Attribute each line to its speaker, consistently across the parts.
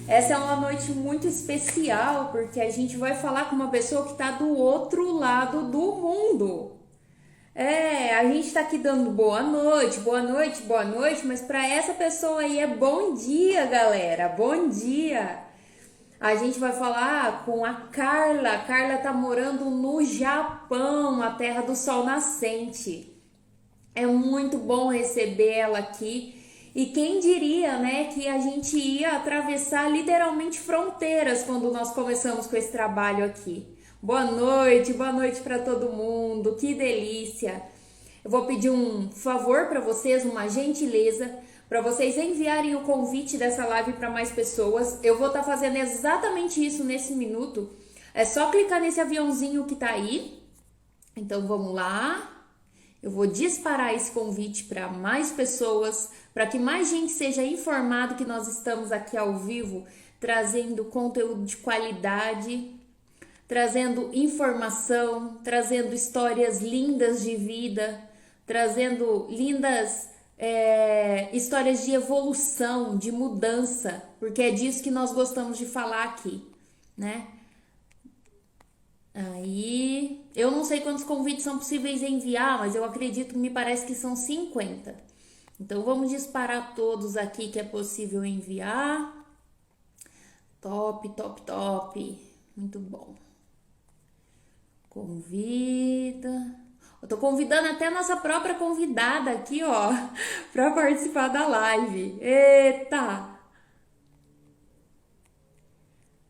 Speaker 1: Essa é uma noite muito especial porque a gente vai falar com uma pessoa que está do outro lado do mundo. A gente está aqui dando boa noite, boa noite, boa noite, mas para essa pessoa aí é bom dia, galera, bom dia. A gente vai falar com a Carla. A Carla tá morando no Japão, a terra do sol nascente. É muito bom receber ela aqui. E quem diria, né, que a gente ia atravessar literalmente fronteiras quando nós começamos com esse trabalho aqui. Boa noite para todo mundo. Que delícia. Eu vou pedir um favor para vocês, uma gentileza, para vocês enviarem o convite dessa live para mais pessoas. Eu vou estar fazendo exatamente isso nesse minuto. É só clicar nesse aviãozinho que tá aí. Então vamos lá. Eu vou disparar esse convite para mais pessoas, para que mais gente seja informado que nós estamos aqui ao vivo, trazendo conteúdo de qualidade, trazendo informação, trazendo histórias lindas de vida, trazendo lindas histórias de evolução, de mudança, porque é disso que nós gostamos de falar aqui, né? Aí, eu não sei quantos convites são possíveis enviar, mas eu acredito que me parece que são 50. Então vamos disparar todos aqui que é possível enviar. Top, top, top. Muito bom. Convida. Eu tô convidando até a nossa própria convidada aqui, ó, para participar da live. Eita!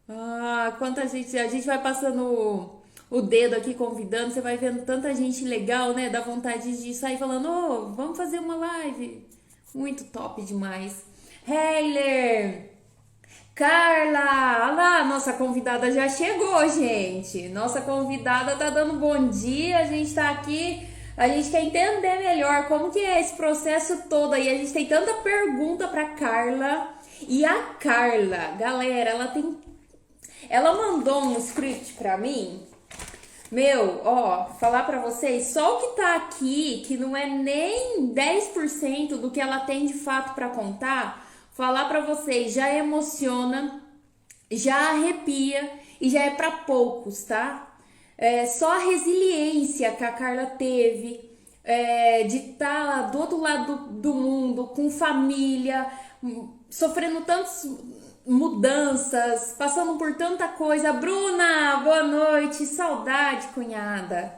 Speaker 1: Ah, quanta gente. A gente vai passando o dedo aqui convidando, você vai vendo tanta gente legal, né? Dá vontade de sair falando, ô, vamos fazer uma live. Muito top demais. Heiler! Carla! Olha lá, nossa convidada já chegou, gente. Nossa convidada tá dando bom dia, a gente tá aqui. A gente quer entender melhor como que é esse processo todo aí. A gente tem tanta pergunta pra Carla. E a Carla, galera, ela mandou um script pra mim. Meu, ó, falar pra vocês, só o que tá aqui, que não é nem 10% do que ela tem de fato pra contar, falar pra vocês já emociona, já arrepia e já é pra poucos, tá? É só a resiliência que a Carla teve, de estar do outro lado do mundo, com família, sofrendo tantas mudanças, passando por tanta coisa. Bruna, boa noite, saudade, cunhada.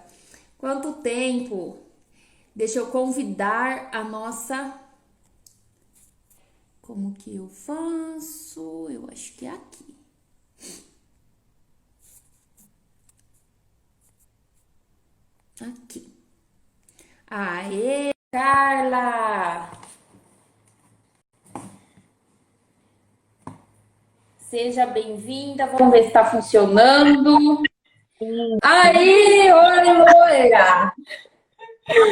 Speaker 1: Quanto tempo? Deixa eu convidar a nossa. Como que eu faço? Eu acho que é aqui. Aqui. Aê, Carla! Seja bem-vinda. Vamos ver se está funcionando. Aí, oi, loira!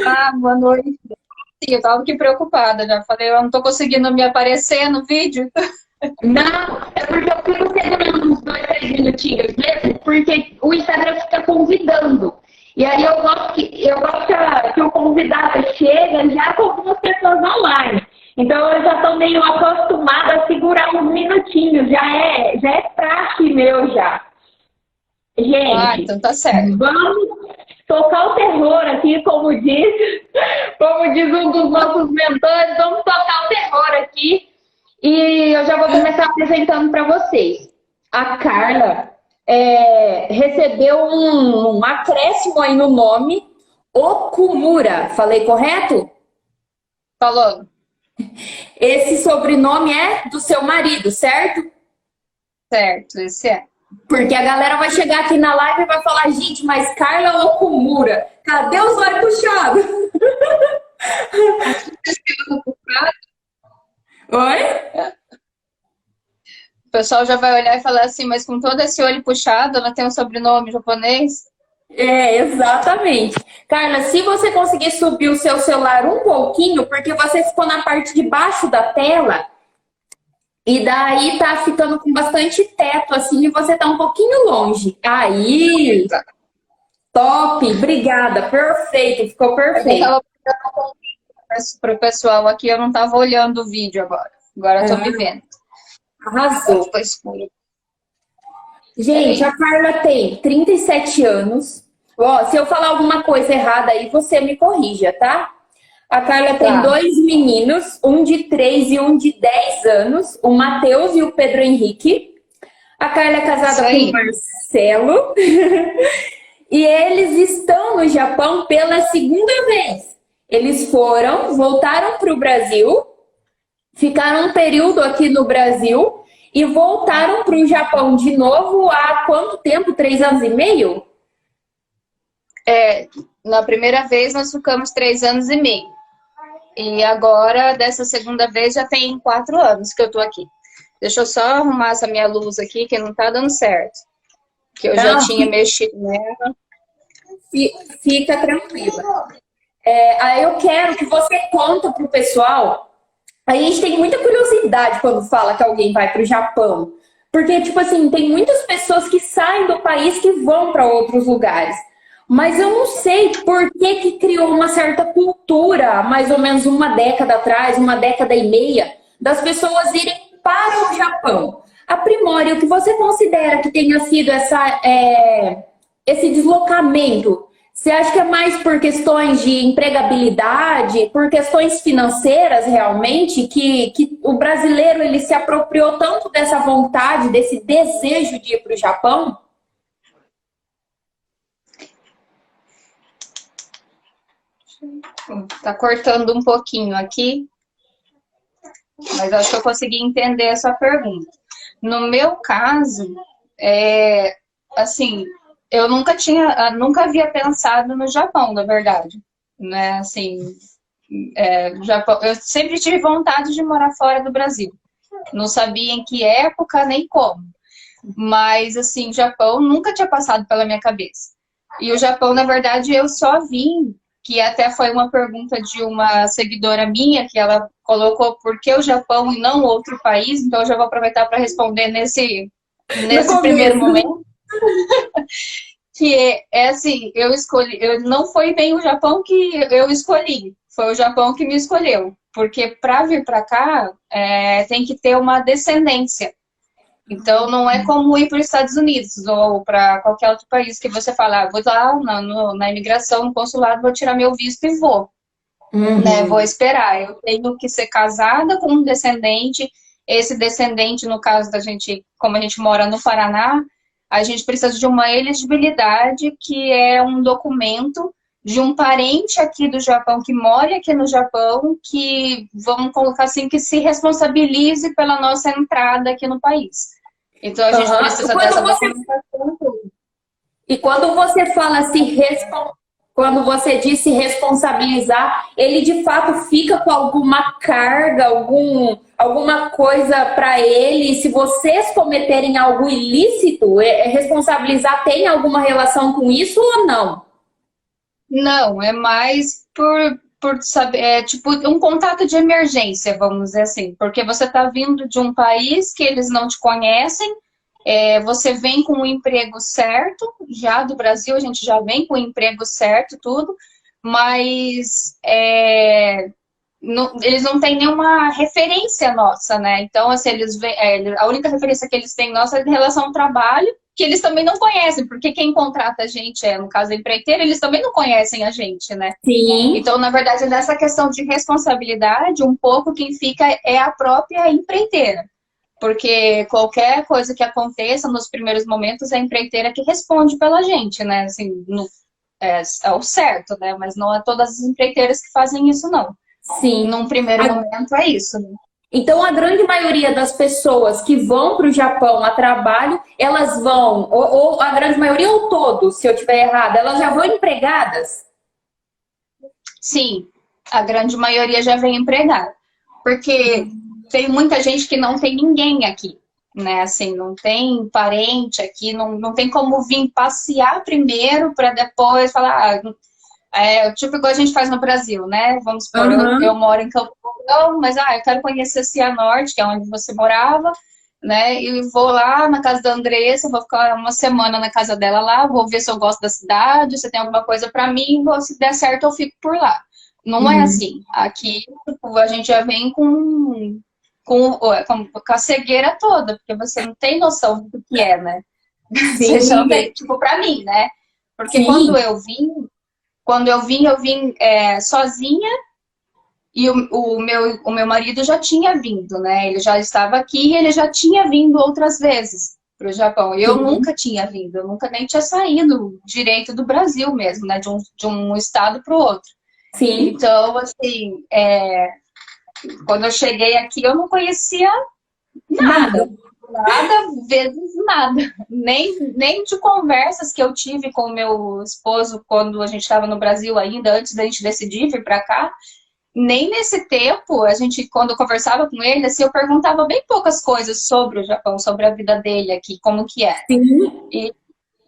Speaker 2: Ah, boa noite. Sim, eu tava aqui preocupada, já falei, eu não tô conseguindo me aparecer no vídeo.
Speaker 1: Não, é porque eu fico segurando uns 2, 3 minutinhos mesmo, porque o Instagram fica convidando. E aí eu gosto que o convidado chega já com algumas pessoas online. Então eu já estou meio acostumada a segurar uns minutinhos, já é praxe meu já.
Speaker 2: Ah,
Speaker 1: Gente,
Speaker 2: então tá certo.
Speaker 1: vamos tocar o terror aqui, como diz um dos nossos mentores, vamos tocar o terror aqui. E eu já vou começar apresentando para vocês. A Carla recebeu um acréscimo aí no nome, Okumura. Falei correto?
Speaker 2: Falou.
Speaker 1: Esse sobrenome é do seu marido, certo?
Speaker 2: Certo, esse é.
Speaker 1: Porque a galera vai chegar aqui na live e vai falar, gente, mas Carla Okumura, cadê os olhos puxados? Oi?
Speaker 2: O pessoal já vai olhar e falar assim, mas com todo esse olho puxado, ela tem um sobrenome japonês?
Speaker 1: Exatamente. Carla, se você conseguir subir o seu celular um pouquinho, porque você ficou na parte de baixo da tela, e daí tá ficando com bastante teto, assim, e você tá um pouquinho longe. Aí, top, obrigada, perfeito, ficou
Speaker 2: Eu
Speaker 1: perfeito.
Speaker 2: tava pro pessoal aqui, eu não tava olhando o vídeo agora. Agora eu tô me vendo.
Speaker 1: Arrasou.
Speaker 2: Ficou escuro.
Speaker 1: Gente,
Speaker 2: Peraí.
Speaker 1: a Carla tem 37 anos. Ó, se eu falar alguma coisa errada aí, você me corrija, tá? A Carla tem
Speaker 2: Tá.
Speaker 1: dois meninos, um de 3 e um de 10 anos, o Matheus e o Pedro Henrique. A Carla é
Speaker 2: Isso
Speaker 1: casada com o
Speaker 2: aí.
Speaker 1: Marcelo. E eles estão no Japão pela segunda vez. Eles foram, voltaram para o Brasil, ficaram um período aqui no Brasil e voltaram para o Japão de novo há quanto tempo? 3 anos e meio?
Speaker 2: É, na primeira vez nós ficamos 3 anos e meio. E agora, dessa segunda vez, já tem 4 anos que eu tô aqui. Deixa eu só arrumar essa minha luz aqui, que não tá dando certo. Que eu já
Speaker 1: Não,
Speaker 2: tinha mexido nela.
Speaker 1: fica tranquila. Aí eu quero que você conta para o pessoal. A gente tem muita curiosidade quando fala que alguém vai para o Japão. Porque, tipo assim, tem muitas pessoas que saem do país que vão para outros lugares. Mas eu não sei por que que criou uma certa cultura, mais ou menos uma década atrás, uma década e meia, das pessoas irem para o Japão. Aprimore, o que você considera que tenha sido esse deslocamento? Você acha que é mais por questões de empregabilidade, por questões financeiras realmente, que o brasileiro ele se apropriou tanto dessa vontade, desse desejo de ir para o Japão?
Speaker 2: Tá cortando um pouquinho aqui, mas acho que eu consegui entender a sua pergunta. No meu caso, assim, eu nunca havia pensado no Japão, na verdade, né? Assim, Japão, eu sempre tive vontade de morar fora do Brasil. Não sabia em que época nem como. Mas, assim, Japão nunca tinha passado pela minha cabeça. E o Japão, na verdade, eu só vim, que até foi uma pergunta de uma seguidora minha, que ela colocou por que o Japão e não outro país, então eu já vou aproveitar para responder
Speaker 1: No
Speaker 2: nesse primeiro
Speaker 1: começo.
Speaker 2: momento, que assim, não foi bem o Japão que eu escolhi, foi o Japão que me escolheu, porque para vir para cá tem que ter uma descendência. Então, não é como ir para os Estados Unidos ou para qualquer outro país que você fala, vou lá na imigração, no consulado, vou tirar meu visto e vou, né? Vou
Speaker 1: Uhum.
Speaker 2: esperar. Eu tenho que ser casada com um descendente. Esse descendente, no caso da gente, como a gente mora no Paraná, a gente precisa de uma elegibilidade, que é um documento de um parente aqui do Japão, que mora aqui no Japão, que, vamos colocar assim, que se responsabilize pela nossa entrada aqui no país. Então, a gente
Speaker 1: Uhum.
Speaker 2: precisa dessa documentação.
Speaker 1: E quando você fala quando você diz se responsabilizar, ele de fato fica com alguma carga, alguma coisa para ele. Se vocês cometerem algo ilícito, responsabilizar tem alguma relação com isso ou não?
Speaker 2: Não, é mais por saber, é tipo um contato de emergência, vamos dizer assim, porque você está vindo de um país que eles não te conhecem, você vem com o emprego certo, já do Brasil a gente já vem com o emprego certo, tudo, mas eles não têm nenhuma referência nossa, né? Então, assim, a única referência que eles têm nossa é em relação ao trabalho, que eles também não conhecem, porque quem contrata a gente, no caso a empreiteira, eles também não conhecem a gente, né?
Speaker 1: Sim.
Speaker 2: Então, na verdade, nessa questão de responsabilidade, um pouco quem fica é a própria empreiteira. Porque qualquer coisa que aconteça nos primeiros momentos, é a empreiteira que responde pela gente, né? Assim, é o certo, né? Mas não é todas as empreiteiras que fazem isso, não.
Speaker 1: Sim.
Speaker 2: Num primeiro momento é isso, né?
Speaker 1: Então, a grande maioria das pessoas que vão para o Japão a trabalho, elas vão, ou a grande maioria ou todos, se eu estiver errada, elas já vão empregadas?
Speaker 2: Sim, a grande maioria já vem empregada. Porque tem muita gente que não tem ninguém aqui, né? Assim, não tem parente aqui, não tem como vir passear primeiro para depois falar. Tipo igual a gente faz no Brasil, né? Vamos supor, eu
Speaker 1: Uhum.
Speaker 2: moro em Campo Mourão, mas eu quero conhecer Cianorte, que é onde você morava, né? E vou lá na casa da Andressa, vou ficar uma semana na casa dela lá, vou ver se eu gosto da cidade, se tem alguma coisa para mim, se der certo eu fico por lá. Não é
Speaker 1: Uhum.
Speaker 2: assim. Aqui, tipo, a gente já vem com com a cegueira toda, porque você não tem noção do que é, né?
Speaker 1: Sim,
Speaker 2: Seja bem, tipo, pra mim, né? Porque
Speaker 1: sim,
Speaker 2: quando eu vim sozinha e o meu marido já tinha vindo, né? Ele já estava aqui e ele já tinha vindo outras vezes para o Japão. Eu
Speaker 1: sim,
Speaker 2: nunca tinha vindo, eu nunca nem tinha saído direito do Brasil mesmo, né? De um estado para o outro.
Speaker 1: sim.
Speaker 2: Então, assim, quando eu cheguei aqui, eu não conhecia
Speaker 1: Nada.
Speaker 2: nada. Nada vezes nada. Nem de conversas que eu tive com o meu esposo quando a gente estava no Brasil ainda, antes da gente decidir vir para cá. Nem nesse tempo, a gente, quando eu conversava com ele, assim, eu perguntava bem poucas coisas sobre o Japão, sobre a vida dele aqui, como que é.
Speaker 1: Sim.
Speaker 2: E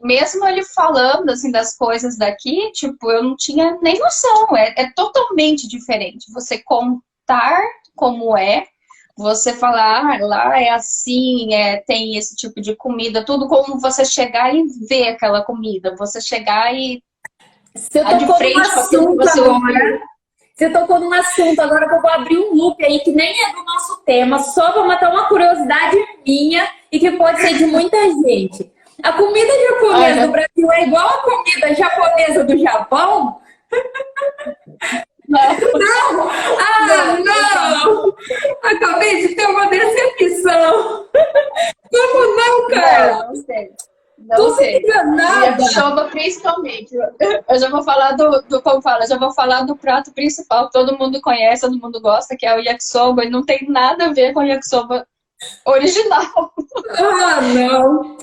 Speaker 2: mesmo ele falando, assim, das coisas daqui, tipo, eu não tinha nem noção. É totalmente diferente. Você contar como é, você falar, lá é assim, tem esse tipo de comida, tudo como você chegar e ver aquela comida. Você chegar e
Speaker 1: Você
Speaker 2: tá de
Speaker 1: tocou num
Speaker 2: frente com aquilo que
Speaker 1: assunto
Speaker 2: você ouviu.
Speaker 1: agora. Você tocou num assunto agora que eu vou abrir um loop aí que nem é do nosso tema, só para matar uma curiosidade minha e que pode ser de muita gente. A comida japonesa do Brasil é igual a comida japonesa do Japão?
Speaker 2: Não,
Speaker 1: Não! Ah,
Speaker 2: não.
Speaker 1: não! Acabei de ter uma decepção. Como não, cara?
Speaker 2: Não sei.
Speaker 1: Tô
Speaker 2: Não
Speaker 1: sendo
Speaker 2: sei. E
Speaker 1: enganada.
Speaker 2: yakisoba, principalmente. Eu já vou falar como fala, eu já vou falar do prato principal que todo mundo conhece, todo mundo gosta, que é o yakisoba, e não tem nada a ver com o yakisoba original.
Speaker 1: Ah, não.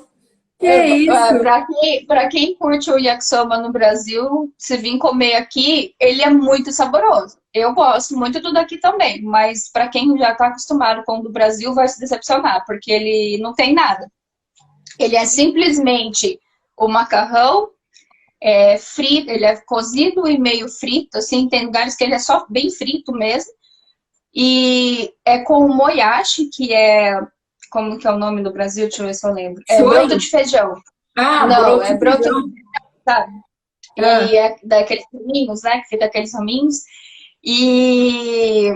Speaker 1: Que isso?
Speaker 2: Pra quem curte o yakisoba no Brasil, se vir comer aqui, ele é muito saboroso. Eu gosto muito do daqui também, mas pra quem já tá acostumado com o do Brasil, vai se decepcionar, porque ele não tem nada. Ele é simplesmente o macarrão frito, ele é cozido e meio frito, assim, tem lugares que ele é só bem frito mesmo. E é com o moyashi, que é, como que é o nome no Brasil? Deixa eu ver se eu lembro. É
Speaker 1: Shoyu?
Speaker 2: broto de feijão.
Speaker 1: Ah,
Speaker 2: Não,
Speaker 1: broto
Speaker 2: é
Speaker 1: de
Speaker 2: broto
Speaker 1: feijão.
Speaker 2: de feijão, sabe?
Speaker 1: Ah.
Speaker 2: E é daqueles raminhos, né? Que fica aqueles raminhos. E...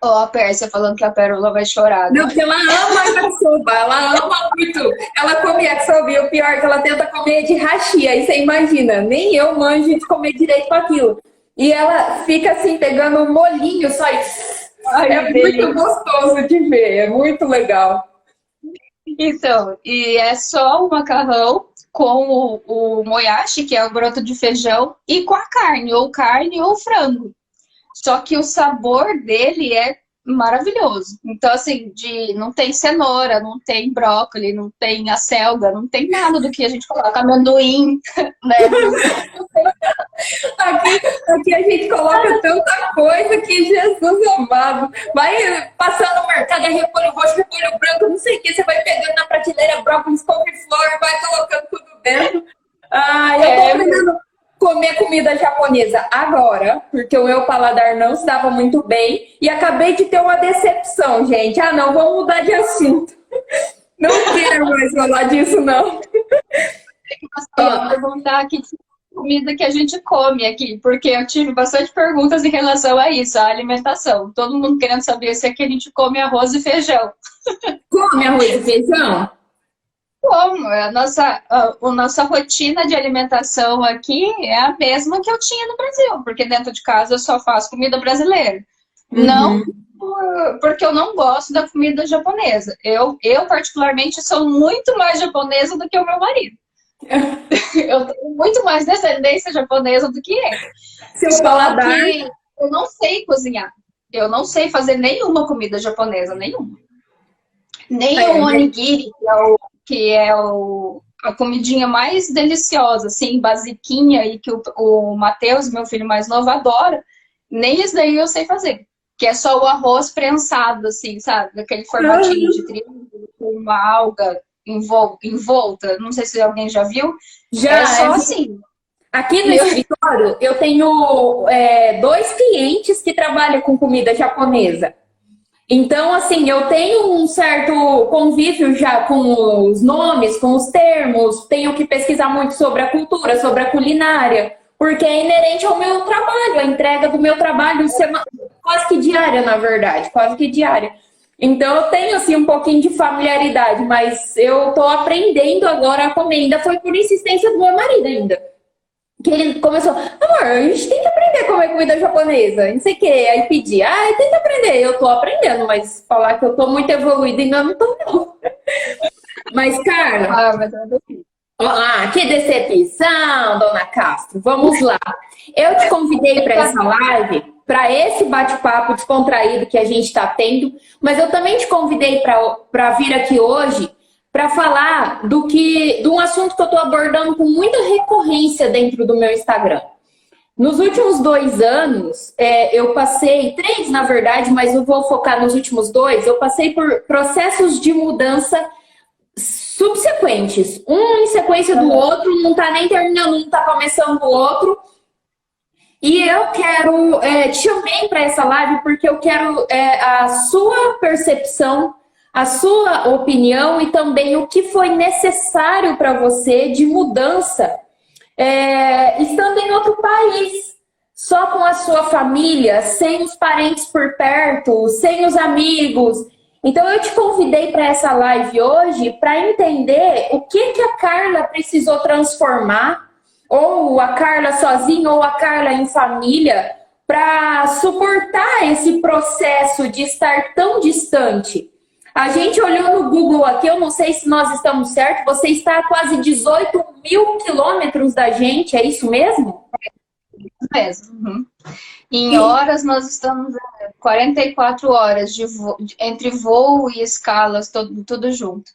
Speaker 2: Ó, a Pérsia falando que a Pérola vai chorar
Speaker 1: Não,
Speaker 2: agora.
Speaker 1: porque ela ama yakisoba, ela ama muito. Ela come yakisoba e o pior é que ela tenta comer de hashi, aí você imagina, nem eu manjo de comer direito com aquilo. E ela fica assim, pegando o molhinho só e...
Speaker 2: Ai,
Speaker 1: É
Speaker 2: que
Speaker 1: muito
Speaker 2: delícia.
Speaker 1: gostoso de ver, é muito legal.
Speaker 2: Então, e é só o macarrão com o moyashi, que é o broto de feijão, e com a carne ou frango. Só que o sabor dele é maravilhoso. Então, assim, não tem cenoura, não tem brócolis, não tem acelga, não tem nada do que a gente coloca, amendoim, né?
Speaker 1: Aqui a gente coloca tanta coisa que Jesus amado. Vai passando no mercado, é repolho roxo, repolho branco, não sei o que, você vai pegando na prateleira brócolis, couve-flor, vai colocando tudo dentro. Ah, eu tô
Speaker 2: É,
Speaker 1: aprendendo comer comida japonesa agora, porque o meu paladar não estava muito bem e acabei de ter uma decepção, gente. Ah, não, vamos mudar de assunto. Não quero mais falar disso, não.
Speaker 2: eu ia perguntar aqui de comida que a gente come aqui, porque eu tive bastante perguntas em relação a isso, a alimentação. Todo mundo querendo saber se aqui a gente come arroz e feijão.
Speaker 1: Come arroz e feijão?
Speaker 2: Como? A nossa rotina de alimentação aqui é a mesma que eu tinha no Brasil, porque dentro de casa eu só faço comida brasileira. Não
Speaker 1: Uhum.
Speaker 2: porque eu não gosto da comida japonesa. Eu particularmente, sou muito mais japonesa do que o meu marido. Eu tenho muito mais descendência japonesa do que ele.
Speaker 1: Seu
Speaker 2: Só
Speaker 1: paladar.
Speaker 2: que eu não sei cozinhar. Eu não sei fazer nenhuma comida japonesa, nenhuma. Nem o
Speaker 1: É,
Speaker 2: onigiri, a comidinha mais deliciosa, assim, basiquinha, e que o Matheus, meu filho mais novo, adora. Nem isso daí eu sei fazer. Que é só o arroz prensado, assim, sabe? Aquele formatinho de triângulo, com uma alga envolta. Não sei se alguém já viu. É
Speaker 1: já,
Speaker 2: só assim.
Speaker 1: aqui no
Speaker 2: Meu,
Speaker 1: escritório eu tenho dois clientes que trabalham com comida japonesa. Então, assim, eu tenho um certo convívio já com os nomes, com os termos, tenho que pesquisar muito sobre a cultura, sobre a culinária, porque é inerente ao meu trabalho, a entrega do meu trabalho quase que diária, na verdade, quase que diária. Então eu tenho assim um pouquinho de familiaridade, mas eu tô aprendendo agora a comer. Ainda foi por insistência do meu marido ainda. Que ele começou, amor, a gente tem que aprender a comer comida japonesa, não sei o que. Aí pedi, tem que aprender. Eu tô aprendendo, mas falar que eu tô muito evoluída ainda não tô, não. Mas, Carla,
Speaker 2: Mas eu adorei.
Speaker 1: que decepção, dona Castro. Vamos lá. Eu te convidei para essa live, para esse bate-papo descontraído que a gente está tendo, mas eu também te convidei para vir aqui hoje para falar de um assunto que eu estou abordando com muita recorrência dentro do meu Instagram. Nos últimos 2 anos, eu passei, 3 na verdade, mas eu vou focar nos últimos 2, eu passei por processos de mudança subsequentes, um em sequência do outro, não está nem terminando, não está começando o outro. E eu quero, te chamei para essa live porque eu quero a sua percepção, a sua opinião e também o que foi necessário para você de mudança, estando em outro país, só com a sua família, sem os parentes por perto, sem os amigos. Então eu te convidei para essa live hoje para entender o que a Carla precisou transformar, ou a Carla sozinha, ou a Carla em família, para suportar esse processo de estar tão distante. A gente olhou no Google aqui, eu não sei se nós estamos certos, você está a quase 18 mil quilômetros da gente, é isso mesmo?
Speaker 2: Isso mesmo. Uhum. Em horas, nós estamos 44 horas entre voo e escalas, tudo junto.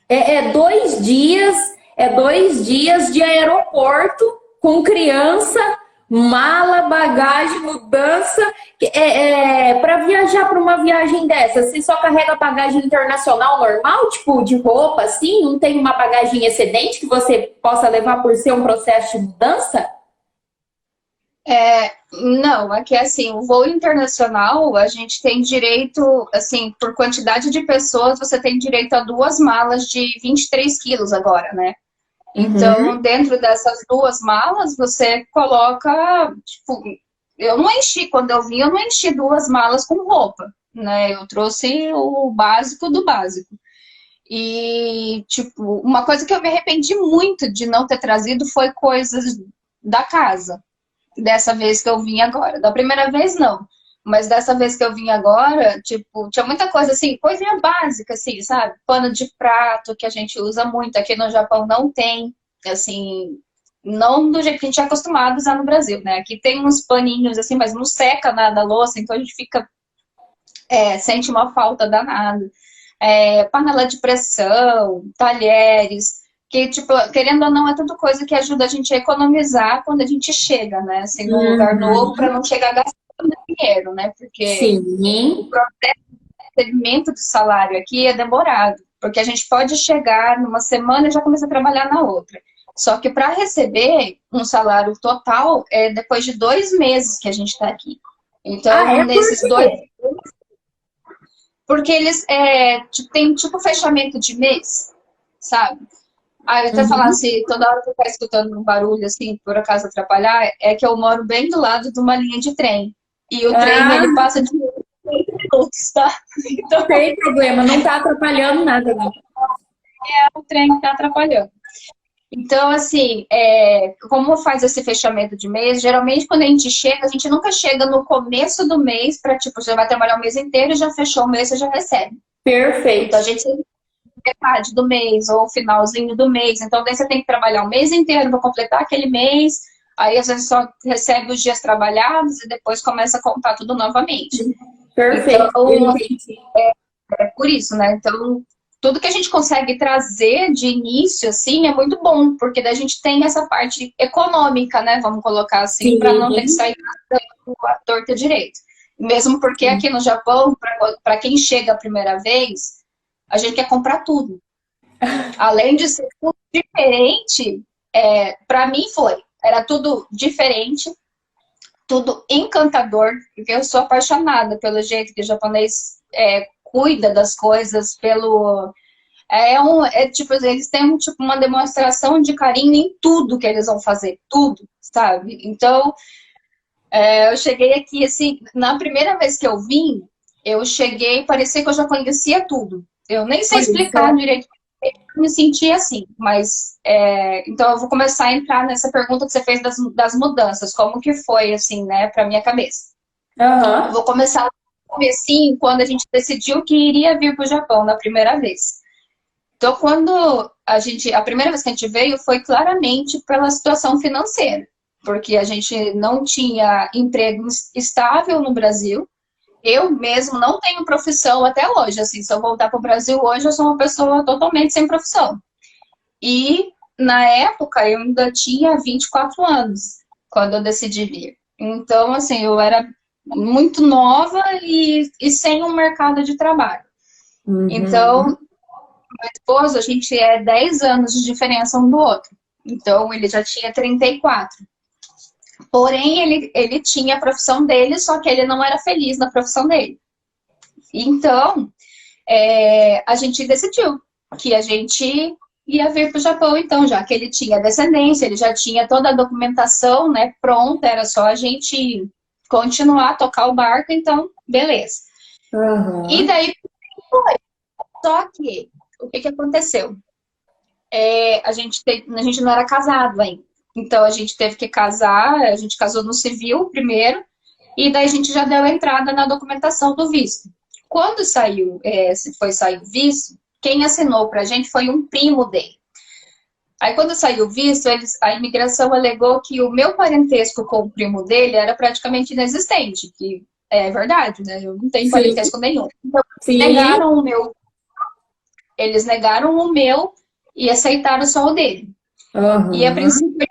Speaker 1: É 2 dias de aeroporto com criança, mala, bagagem, mudança. Para viajar para uma viagem dessa, você só carrega bagagem internacional normal, tipo de roupa, assim? Não tem uma bagagem excedente que você possa levar por ser um processo de mudança?
Speaker 2: Não, aqui é assim, o voo internacional, a gente tem direito, assim, por quantidade de pessoas, você tem direito a 2 malas de 23 quilos agora, né? Então, dentro dessas 2 malas, você coloca, tipo, eu não enchi, quando eu vim, eu não enchi 2 malas com roupa, né? Eu trouxe o básico do básico. E, tipo, uma coisa que eu me arrependi muito de não ter trazido foi coisas da casa. Dessa vez que eu vim agora. Da primeira vez, não. Mas dessa vez que eu vim agora, tipo, tinha muita coisa assim, coisinha básica, assim, sabe? Pano de prato, que a gente usa muito. Aqui no Japão não tem, assim, não do jeito que a gente é acostumado a usar no Brasil, né? Aqui tem uns paninhos, assim, mas não seca nada a louça, então a gente fica, sente uma falta danada. Panela de pressão, talheres, que, tipo, querendo ou não, é tudo coisa que ajuda a gente a economizar quando a gente chega, né? Assim, num lugar novo, para não chegar gastando dinheiro, né? Porque
Speaker 1: Sim.
Speaker 2: o processo de recebimento do salário aqui é demorado, porque a gente pode chegar numa semana e já começar a trabalhar na outra. Só que para receber um salário total, é depois de 2 meses que a gente está aqui. Então, nesses 2 meses, porque eles tem tipo fechamento de mês, sabe? Eu até falar assim, toda hora que eu tô escutando um barulho, assim, por acaso atrapalhar, é que eu moro bem do lado de uma linha de trem. E o trem, ele passa de 30 minutos, tá? Então,
Speaker 1: Não tem problema, não tá atrapalhando nada, não.
Speaker 2: o trem que tá atrapalhando. Então, assim, como faz esse fechamento de mês, geralmente quando a gente nunca chega no começo do mês para, tipo, você vai trabalhar o mês inteiro e já fechou o mês, você já recebe.
Speaker 1: Perfeito.
Speaker 2: Então, a gente metade do mês ou finalzinho do mês. Então, daí você tem que trabalhar o mês inteiro para completar aquele mês. Aí, às vezes, só recebe os dias trabalhados e depois começa a contar tudo novamente.
Speaker 1: Perfeito.
Speaker 2: Então, por isso, né? Então, tudo que a gente consegue trazer de início, assim, é muito bom, porque daí a gente tem essa parte econômica, né? Vamos colocar assim, para não ter que sair a torta direito. Mesmo porque aqui no Japão, para quem chega a primeira vez, a gente quer comprar tudo. Além de ser tudo diferente, para mim era tudo diferente, tudo encantador, porque eu sou apaixonada pelo jeito que o japonês cuida das coisas, tipo, eles têm tipo, uma demonstração de carinho em tudo que eles vão fazer, tudo, sabe? Então, Eu cheguei aqui, assim, na primeira vez que eu vim, eu cheguei, parecia que eu já conhecia tudo. Eu nem sei
Speaker 1: Pois
Speaker 2: explicar
Speaker 1: é.
Speaker 2: direito, eu me senti assim, mas então eu vou começar a entrar nessa pergunta que você fez das mudanças, como que foi, assim, né, para minha cabeça. Eu
Speaker 1: Aham.
Speaker 2: vou começar no comecinho, quando a gente decidiu que iria vir para o Japão na primeira vez. Então, quando a primeira vez que a gente veio foi claramente pela situação financeira, porque a gente não tinha emprego estável no Brasil. Eu mesmo não tenho profissão até hoje, assim, se eu voltar para o Brasil hoje, eu sou uma pessoa totalmente sem profissão. E, na época, eu ainda tinha 24 anos, quando eu decidi vir. Então, assim, eu era muito nova e sem um mercado de trabalho. Então,
Speaker 1: Uhum.
Speaker 2: meu esposo, a gente é 10 anos de diferença um do outro. Então, ele já tinha 34. Porém, ele tinha a profissão dele, só que ele não era feliz na profissão dele. Então, a gente decidiu que a gente ia vir para o Japão, então, já que ele tinha descendência, ele já tinha toda a documentação, né, pronta, era só a gente continuar a tocar o barco, então, beleza. E
Speaker 1: Aham.
Speaker 2: daí, só que, o que aconteceu? A gente não era casado ainda. Então, a gente teve que casar, a gente casou no civil primeiro, e daí a gente já deu a entrada na documentação do visto. Quando saiu, foi sair o visto, quem assinou pra gente foi um primo dele. Aí quando saiu o visto, a imigração alegou que o meu parentesco com o primo dele era praticamente inexistente, que é verdade, né? Eu não tenho
Speaker 1: Sim,
Speaker 2: parentesco nenhum. Então,
Speaker 1: sim.
Speaker 2: negaram o meu, eles negaram o meu e aceitaram só o dele. E a
Speaker 1: Aham.
Speaker 2: princípio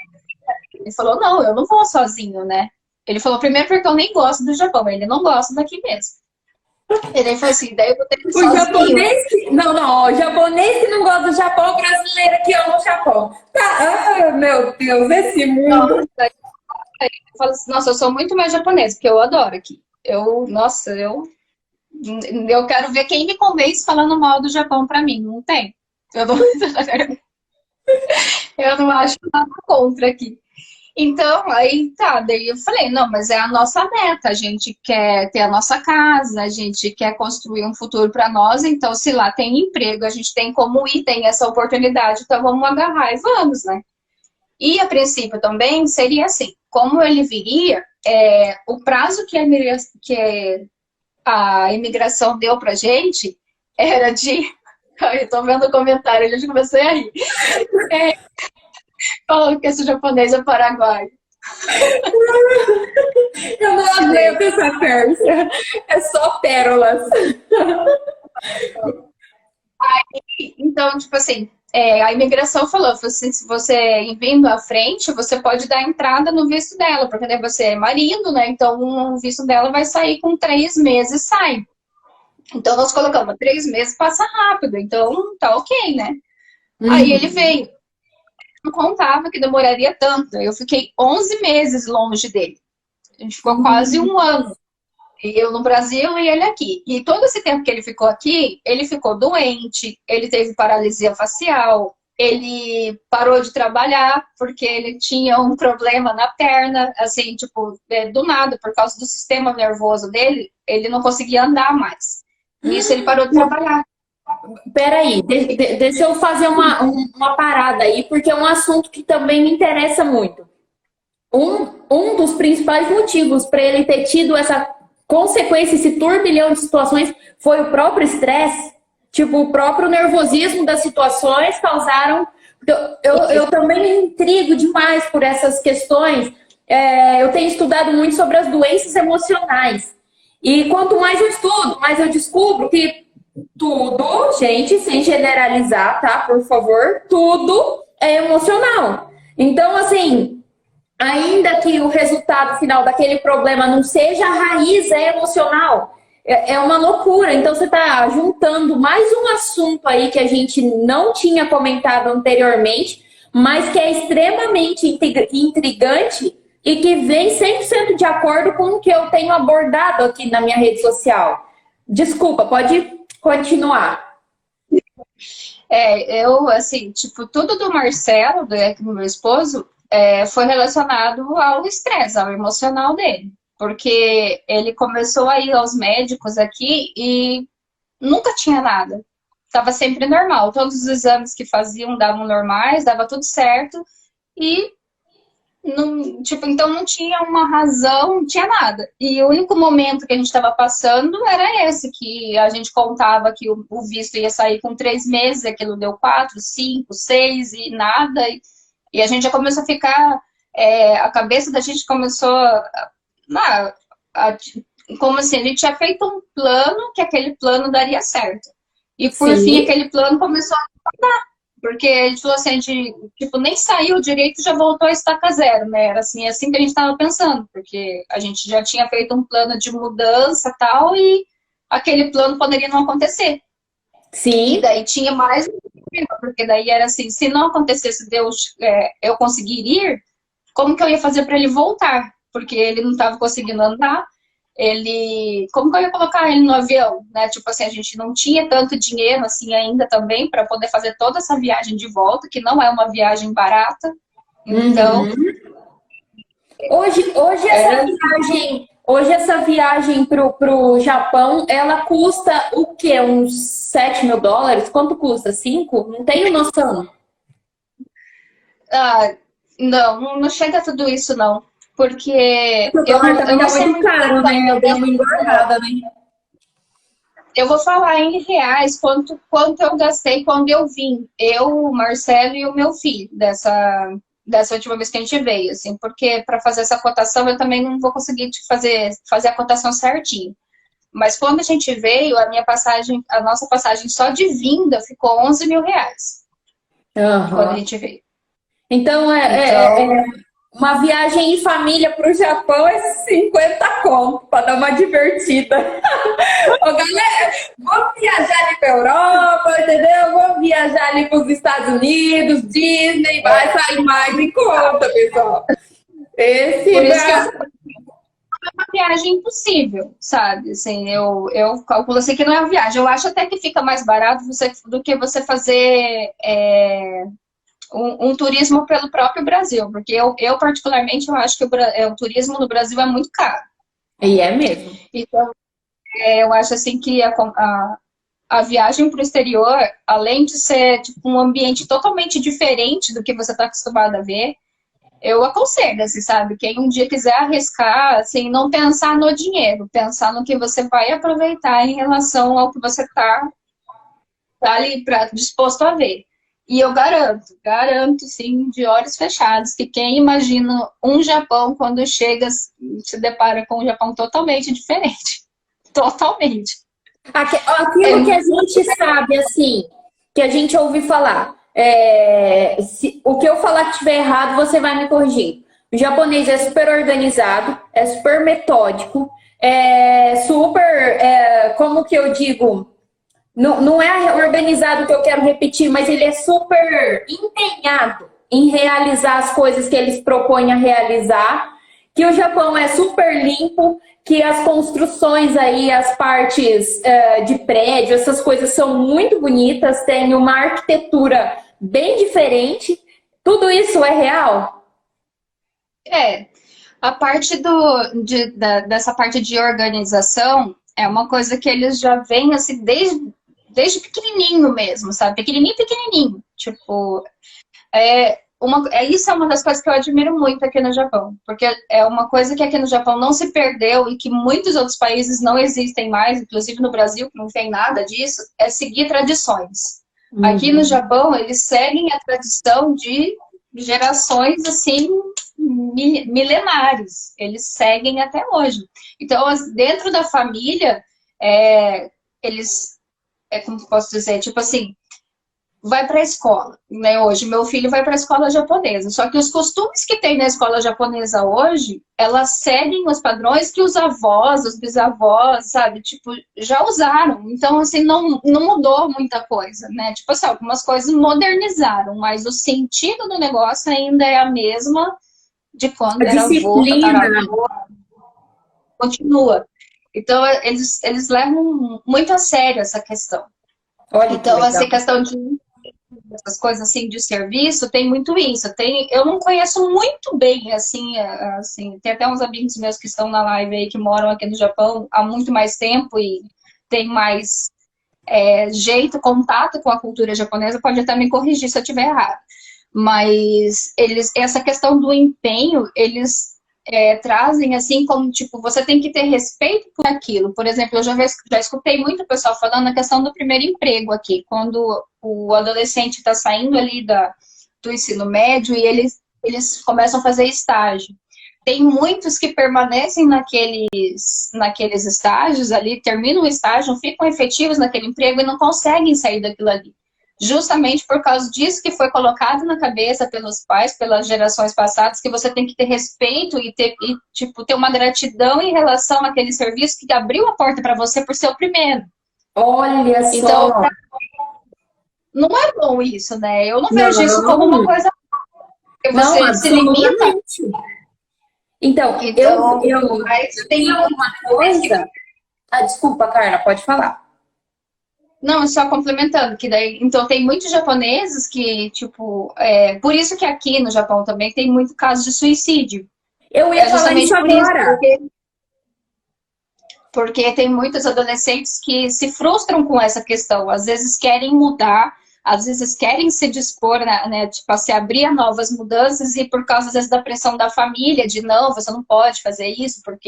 Speaker 2: ele falou, não, eu não vou sozinho, né? Ele falou, primeiro porque eu nem gosto do Japão, ele não gosta daqui mesmo. Ele falou assim, daí eu vou ter que ir
Speaker 1: O
Speaker 2: sozinho.
Speaker 1: japonês que... Não, não, ó, o japonês que não gosta do Japão, o brasileiro que ama o Japão. Tá, ah, meu Deus, esse
Speaker 2: Nossa,
Speaker 1: mundo.
Speaker 2: eu falo assim, nossa, eu sou muito mais japonês, porque eu adoro aqui. Nossa, eu quero ver quem me convence falando mal do Japão pra mim. Não tem. Eu não, eu não acho nada contra aqui. Então, aí tá, daí eu falei, não, mas é a nossa meta, a gente quer ter a nossa casa, a gente quer construir um futuro para nós, então se lá tem emprego, a gente tem como ir, tem essa oportunidade, então vamos agarrar e vamos, né? E a princípio também seria assim, como ele viria, o prazo que a imigração deu pra gente era de. Eu tô vendo o comentário, eu já comecei a rir. Falando que esse japonês é paraguaio.
Speaker 1: Eu não aguento
Speaker 2: Gente,
Speaker 1: essa Pérsia. É só pérolas.
Speaker 2: então, tipo assim, a imigração falou assim, se você vindo à frente, você pode dar entrada no visto dela, porque daí você é marido, né? Então o visto dela vai sair com 3 meses, sai. Então nós colocamos 3 meses, passa rápido, então tá ok, né? Aí ele
Speaker 1: Uhum.
Speaker 2: veio, não contava que demoraria tanto. Eu fiquei 11 meses longe dele. A gente ficou quase
Speaker 1: Uhum.
Speaker 2: um ano. Eu no Brasil e ele aqui. E todo esse tempo que ele ficou aqui, ele ficou doente, ele teve paralisia facial, ele parou de trabalhar porque ele tinha um problema na perna, assim, tipo, do nada, por causa do sistema nervoso dele, ele não conseguia andar mais. Nisso ele parou de trabalhar.
Speaker 1: Peraí, deixa eu fazer uma parada aí, porque é um assunto que também me interessa muito. Um dos principais motivos para ele ter tido essa consequência, esse turbilhão de situações, foi o próprio estresse. Tipo, o próprio nervosismo das situações causaram. Eu também me intrigo demais por essas questões. Eu tenho estudado muito sobre as doenças emocionais. E quanto mais eu estudo, mais eu descubro que tudo, gente, sem generalizar, tá? Por favor, tudo é emocional. Então, assim, ainda que o resultado final daquele problema não seja a raiz, é emocional. É uma loucura. Então você está juntando mais um assunto aí que a gente não tinha comentado anteriormente, mas que é extremamente intrigante e que vem 100% de acordo com o que eu tenho abordado aqui na minha rede social. Desculpa, pode continuar.
Speaker 2: Eu, assim, tipo, tudo do Marcelo, do meu esposo, foi relacionado ao estresse, ao emocional dele. Porque ele começou a ir aos médicos aqui e nunca tinha nada. Estava sempre normal. Todos os exames que faziam davam normais, dava tudo certo. E não, tipo, então não tinha uma razão, não tinha nada. E o único momento que a gente estava passando era esse, que a gente contava que o visto ia sair com 3 meses, aquilo deu 4, 5, 6 e nada. E a gente já começou a ficar, a cabeça da gente começou a, como assim, a gente tinha feito um plano que aquele plano daria certo. E por fim,
Speaker 1: Sim.
Speaker 2: aquele plano começou a mudar. Porque a gente falou assim, a gente, tipo, nem saiu direito e já voltou a estaca zero, né? Era assim que a gente estava pensando, porque a gente já tinha feito um plano de mudança e tal, e aquele plano poderia não acontecer. E
Speaker 1: Sim.
Speaker 2: daí tinha mais um problema, porque daí era assim, se não acontecesse Deus, eu conseguir ir, como que eu ia fazer para ele voltar? Porque ele não estava conseguindo andar, como que eu ia colocar ele no avião, né? Tipo assim, a gente não tinha tanto dinheiro assim ainda também para poder fazer toda essa viagem de volta, que não é uma viagem barata. Então,
Speaker 1: Uhum.
Speaker 2: era
Speaker 1: Hoje essa viagem pro Japão, ela custa o quê? Uns US$ 7.000? Quanto custa? 5? Não tenho noção.
Speaker 2: ah, não chega a tudo isso não, porque
Speaker 1: Porque o
Speaker 2: eu
Speaker 1: dólar
Speaker 2: não, eu
Speaker 1: também
Speaker 2: não
Speaker 1: tá
Speaker 2: sei
Speaker 1: muito
Speaker 2: muito bem
Speaker 1: caro, né? Eu dei uma engordada, né?
Speaker 2: Eu vou falar em reais quanto eu gastei quando eu vim. Eu, o Marcelo e o meu filho, dessa última vez que a gente veio, assim, porque para fazer essa cotação eu também não vou conseguir fazer a cotação certinho. Mas quando a gente veio, a nossa passagem só de vinda ficou R$ 11.000 quando a
Speaker 1: Aham.
Speaker 2: gente veio.
Speaker 1: Então,
Speaker 2: Então,
Speaker 1: uma viagem em família para o Japão é 50 conto para dar uma divertida. Ô, galera, vamos viajar ali para Europa, entendeu? Vamos viajar ali para os Estados Unidos, Disney, vai sair mais em conta, pessoal.
Speaker 2: por
Speaker 1: Esse
Speaker 2: isso que eu
Speaker 1: Brasil.
Speaker 2: uma viagem impossível, sabe? Assim, eu calculo assim que não é uma viagem. Eu acho até que fica mais barato do que você fazer um turismo pelo próprio Brasil, porque eu particularmente, eu acho que o turismo no Brasil é muito caro.
Speaker 1: E é mesmo.
Speaker 2: Então, eu acho assim que a viagem para o exterior, além de ser tipo, um ambiente totalmente diferente do que você está acostumado a ver, eu aconselho, assim, sabe? Quem um dia quiser arriscar, assim, não pensar no dinheiro, pensar no que você vai aproveitar em relação ao que você tá ali disposto a ver. E eu garanto, sim, de olhos fechados, que quem imagina um Japão, quando chega, se depara com um Japão totalmente diferente. Totalmente.
Speaker 1: Aquilo que
Speaker 2: É,
Speaker 1: a gente sabe, assim, que a gente ouve falar. O que eu falar que estiver errado, você vai me corrigir. O japonês é super organizado, é super metódico, é super, como que eu digo? Não, não é organizado que eu quero repetir, mas ele é super empenhado em realizar as coisas que eles propõem a realizar. Que o Japão é super limpo, que as construções aí, as partes de prédio, essas coisas são muito bonitas, tem uma arquitetura bem diferente. Tudo isso é real?
Speaker 2: é, a parte dessa parte de organização é uma coisa que eles já vêm assim desde pequenininho mesmo, sabe? Pequenininho, pequenininho. Tipo, isso é uma das coisas que eu admiro muito aqui no Japão, porque é uma coisa que aqui no Japão não se perdeu e que muitos outros países não existem mais, inclusive no Brasil, que não tem nada disso, é seguir tradições. Aqui no
Speaker 1: Uhum.
Speaker 2: Japão, eles seguem a tradição de gerações assim milenares. Eles seguem até hoje. Então, dentro da família, eles, como posso dizer, tipo assim, vai para a escola, né? Hoje meu filho vai para a escola japonesa. Só que os costumes que tem na escola japonesa hoje, elas seguem os padrões que os avós, os bisavós, sabe, tipo, já usaram. Então assim não mudou muita coisa, né? Tipo assim, algumas coisas modernizaram, mas o sentido do negócio ainda é a mesma de
Speaker 1: A
Speaker 2: quando era avô,
Speaker 1: disciplina.
Speaker 2: tataravô, continua. Então eles levam muito a sério essa questão.
Speaker 1: Olha que
Speaker 2: Então,
Speaker 1: legal.
Speaker 2: essa questão essas coisas assim de serviço, tem muito isso. Eu não conheço muito bem, assim, tem até uns amigos meus que estão na live aí, que moram aqui no Japão há muito mais tempo e tem mais jeito, contato com a cultura japonesa, pode até me corrigir se eu estiver errado. Mas essa questão do empenho, eles trazem assim como, tipo, você tem que ter respeito por aquilo. Por exemplo, eu já escutei muito pessoal falando a questão do primeiro emprego aqui, quando o adolescente está saindo ali do ensino médio e eles começam a fazer estágio. Tem muitos que permanecem naqueles estágios ali, terminam o estágio, ficam efetivos naquele emprego e não conseguem sair daquilo ali. Justamente por causa disso que foi colocado na cabeça pelos pais, pelas gerações passadas, que você tem que ter respeito e tipo, ter uma gratidão em relação àquele serviço que abriu a porta para você por ser o primeiro.
Speaker 1: Olha
Speaker 2: Então,
Speaker 1: só.
Speaker 2: não é bom isso, né? Eu não vejo isso como
Speaker 1: Não,
Speaker 2: uma coisa que
Speaker 1: não,
Speaker 2: você se limita.
Speaker 1: absolutamente. Então,
Speaker 2: Então, mas
Speaker 1: tem
Speaker 2: tem
Speaker 1: uma coisa. Ah, desculpa, Carla, pode falar.
Speaker 2: Não, só complementando, que daí, então tem muitos japoneses que, tipo, por isso que aqui no Japão também tem muito caso de suicídio.
Speaker 1: Eu ia
Speaker 2: É
Speaker 1: falar isso
Speaker 2: justamente por isso,
Speaker 1: agora.
Speaker 2: porque tem muitos adolescentes que se frustram com essa questão. Às vezes querem mudar, às vezes querem se dispor, né, tipo, a se abrir a novas mudanças e por causa, às vezes, da pressão da família, de não, você não pode fazer isso, por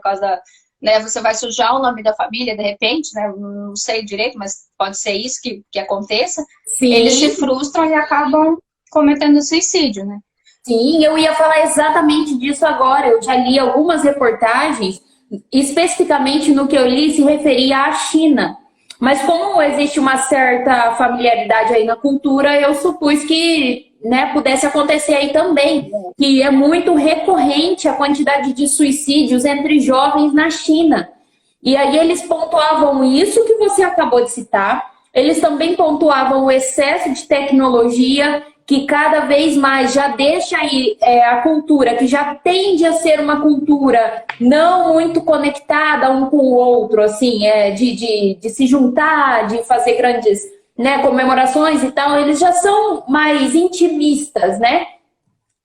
Speaker 2: causa da, né, você vai sujar o nome da família, de repente, né, não sei direito, mas pode ser isso que aconteça. Eles se
Speaker 1: Sim,
Speaker 2: frustram e acabam cometendo suicídio, né?
Speaker 1: sim, eu ia falar exatamente disso agora. Eu já li algumas reportagens, especificamente no que eu li se referia à China. Mas como existe uma certa familiaridade aí na cultura, eu supus que, né, pudesse acontecer aí também, que é muito recorrente a quantidade de suicídios entre jovens na China. E aí eles pontuavam isso que você acabou de citar, eles também pontuavam o excesso de tecnologia, que cada vez mais já deixa aí a cultura, que já tende a ser uma cultura não muito conectada um com o outro, assim, de se juntar, de fazer grandes, né, comemorações e tal, eles já são mais intimistas, né?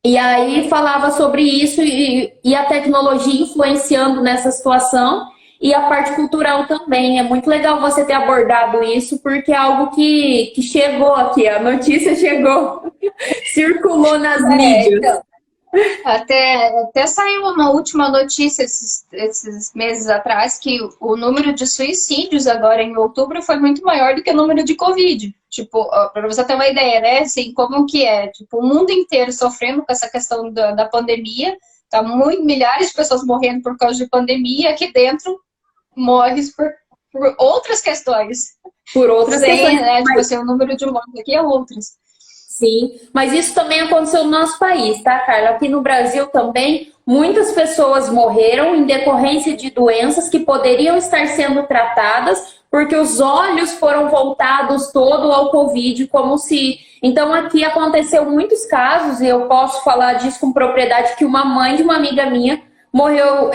Speaker 1: E aí falava sobre isso e a tecnologia influenciando nessa situação e a parte cultural também. É muito legal você ter abordado isso, porque é algo que chegou aqui, a notícia chegou, circulou nas mídias.
Speaker 2: Então, até saiu uma última notícia esses meses atrás que o número de suicídios agora em outubro foi muito maior do que o número de Covid. Tipo, para você ter uma ideia, né? Assim, como que é? Tipo, o mundo inteiro sofrendo com essa questão da pandemia. Tá milhares de pessoas morrendo por causa de pandemia. Aqui dentro morre por outras questões.
Speaker 1: Por outras
Speaker 2: Sem,
Speaker 1: questões.
Speaker 2: né? Tipo assim, o número de mortes aqui é outras.
Speaker 1: Sim, mas isso também aconteceu no nosso país, tá, Carla? Aqui no Brasil também, muitas pessoas morreram em decorrência de doenças que poderiam estar sendo tratadas, porque os olhos foram voltados todo ao Covid, como se. Então, aqui aconteceu muitos casos, e eu posso falar disso com propriedade, que uma mãe de uma amiga minha morreu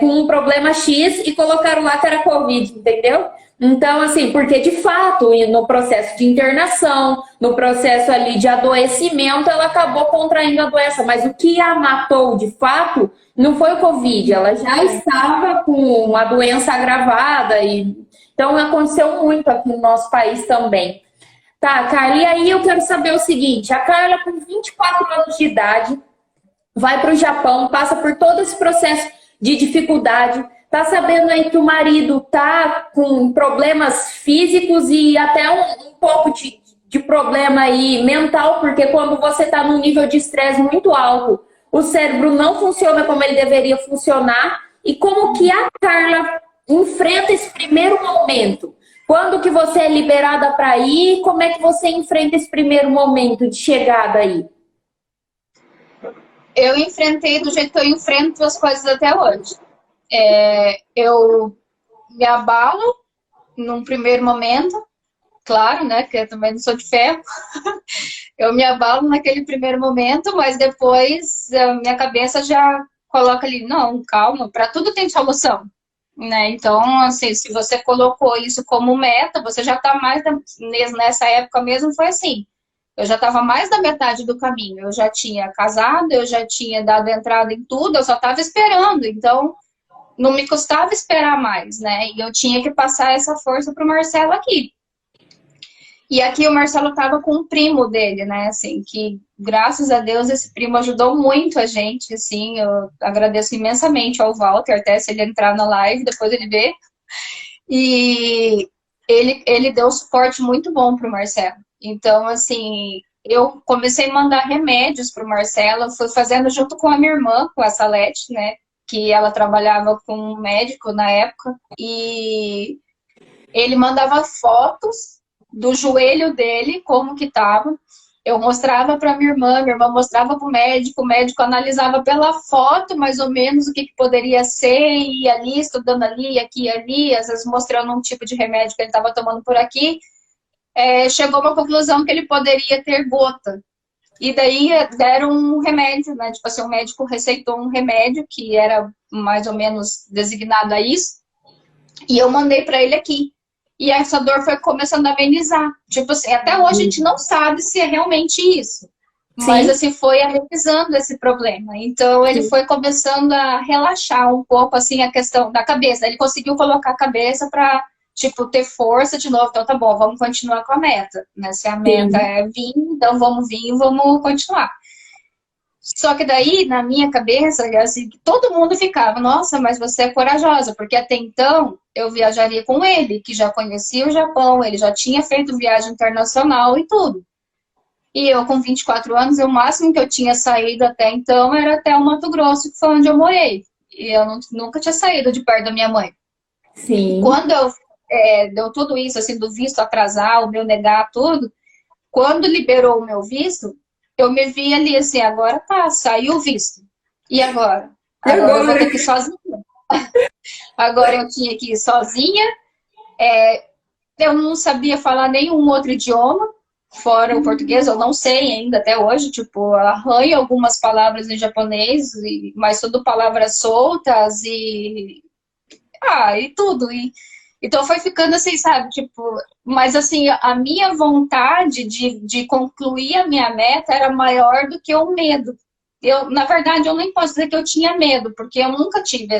Speaker 1: com um problema X e colocaram lá que era Covid, entendeu? Então, assim, porque de fato, no processo de internação, no processo ali de adoecimento, ela acabou contraindo a doença. Mas o que a matou de fato não foi o Covid, ela já estava com a doença agravada. Então, aconteceu muito aqui no nosso país também. Tá, Carla, e aí eu quero saber o seguinte: a Carla, com 24 anos de idade, vai para o Japão, passa por todo esse processo de dificuldade, tá sabendo aí que o marido tá com problemas físicos e até um pouco de problema aí mental, porque quando você tá num nível de estresse muito alto, o cérebro não funciona como ele deveria funcionar. E como que a Carla enfrenta esse primeiro momento? Quando que você é liberada para ir? Como é que você enfrenta esse primeiro momento de chegada aí?
Speaker 2: Eu enfrentei do jeito que eu enfrento as coisas até hoje. Eu me abalo num primeiro momento, claro, né? Porque eu também não sou de ferro. Eu me abalo naquele primeiro momento, mas depois a minha cabeça já coloca ali, não, calma, para tudo tem solução, né? Então, assim, se você colocou isso como meta, você já está mais nessa época mesmo, foi assim. Eu já estava mais da metade do caminho. Eu já tinha casado, eu já tinha dado entrada em tudo, eu só estava esperando. Então, não me custava esperar mais, né? E eu tinha que passar essa força pro Marcelo aqui. E aqui o Marcelo estava com um primo dele, né? Assim, que graças a Deus esse primo ajudou muito a gente, assim. Eu agradeço imensamente ao Walter, até se ele entrar na live, depois ele vê. E ele deu um suporte muito bom pro Marcelo. Então, assim, eu comecei a mandar remédios pro Marcelo, fui fazendo junto com a minha irmã, com a Salete, né? Que ela trabalhava com um médico na época. E ele mandava fotos do joelho dele, como que tava. Eu mostrava para minha irmã mostrava para o médico analisava pela foto mais ou menos o que, que poderia ser, e ia ali, estudando ali, aqui e ali, às vezes mostrando um tipo de remédio que ele estava tomando por aqui. Chegou a uma conclusão que ele poderia ter gota. E daí deram um remédio, né? Tipo assim, o médico receitou um remédio que era mais ou menos designado a isso, e eu mandei para ele aqui. E essa dor foi começando a amenizar. Tipo assim, até hoje a gente não sabe se é realmente isso. Mas,
Speaker 1: Sim,
Speaker 2: assim, foi amenizando esse problema. Então, ele
Speaker 1: sim.
Speaker 2: foi começando a relaxar um pouco, assim, a questão da cabeça. Ele conseguiu colocar a cabeça para, tipo, ter força de novo. Então, tá bom, vamos continuar com a meta. Né? Se a meta
Speaker 1: Sim.
Speaker 2: é vir, então vamos vir e vamos continuar. Só que daí, na minha cabeça, assim, todo mundo ficava, nossa, mas você é corajosa, porque até então eu viajaria com ele, que já conhecia o Japão, ele já tinha feito viagem internacional e tudo. E eu, com 24 anos, o máximo que eu tinha saído até então era até o Mato Grosso, que foi onde eu morei. E eu nunca tinha saído de perto da minha mãe.
Speaker 1: Sim.
Speaker 2: Quando deu tudo isso, assim, do visto atrasar, o meu negar tudo, quando liberou o meu visto, eu me vi ali assim, agora tá, saiu o visto. E agora?
Speaker 1: E
Speaker 2: Agora eu vou
Speaker 1: agora?
Speaker 2: ter que ir sozinha. Agora eu tinha que ir sozinha. Eu não sabia falar nenhum outro idioma, fora o português, eu não sei ainda até hoje. Tipo, arranho algumas palavras em japonês, mas tudo palavras soltas e tudo. Então foi ficando assim, sabe? Tipo, mas assim, a minha vontade de concluir a minha meta era maior do que o medo. Na verdade, eu nem posso dizer que eu tinha medo, porque eu nunca tive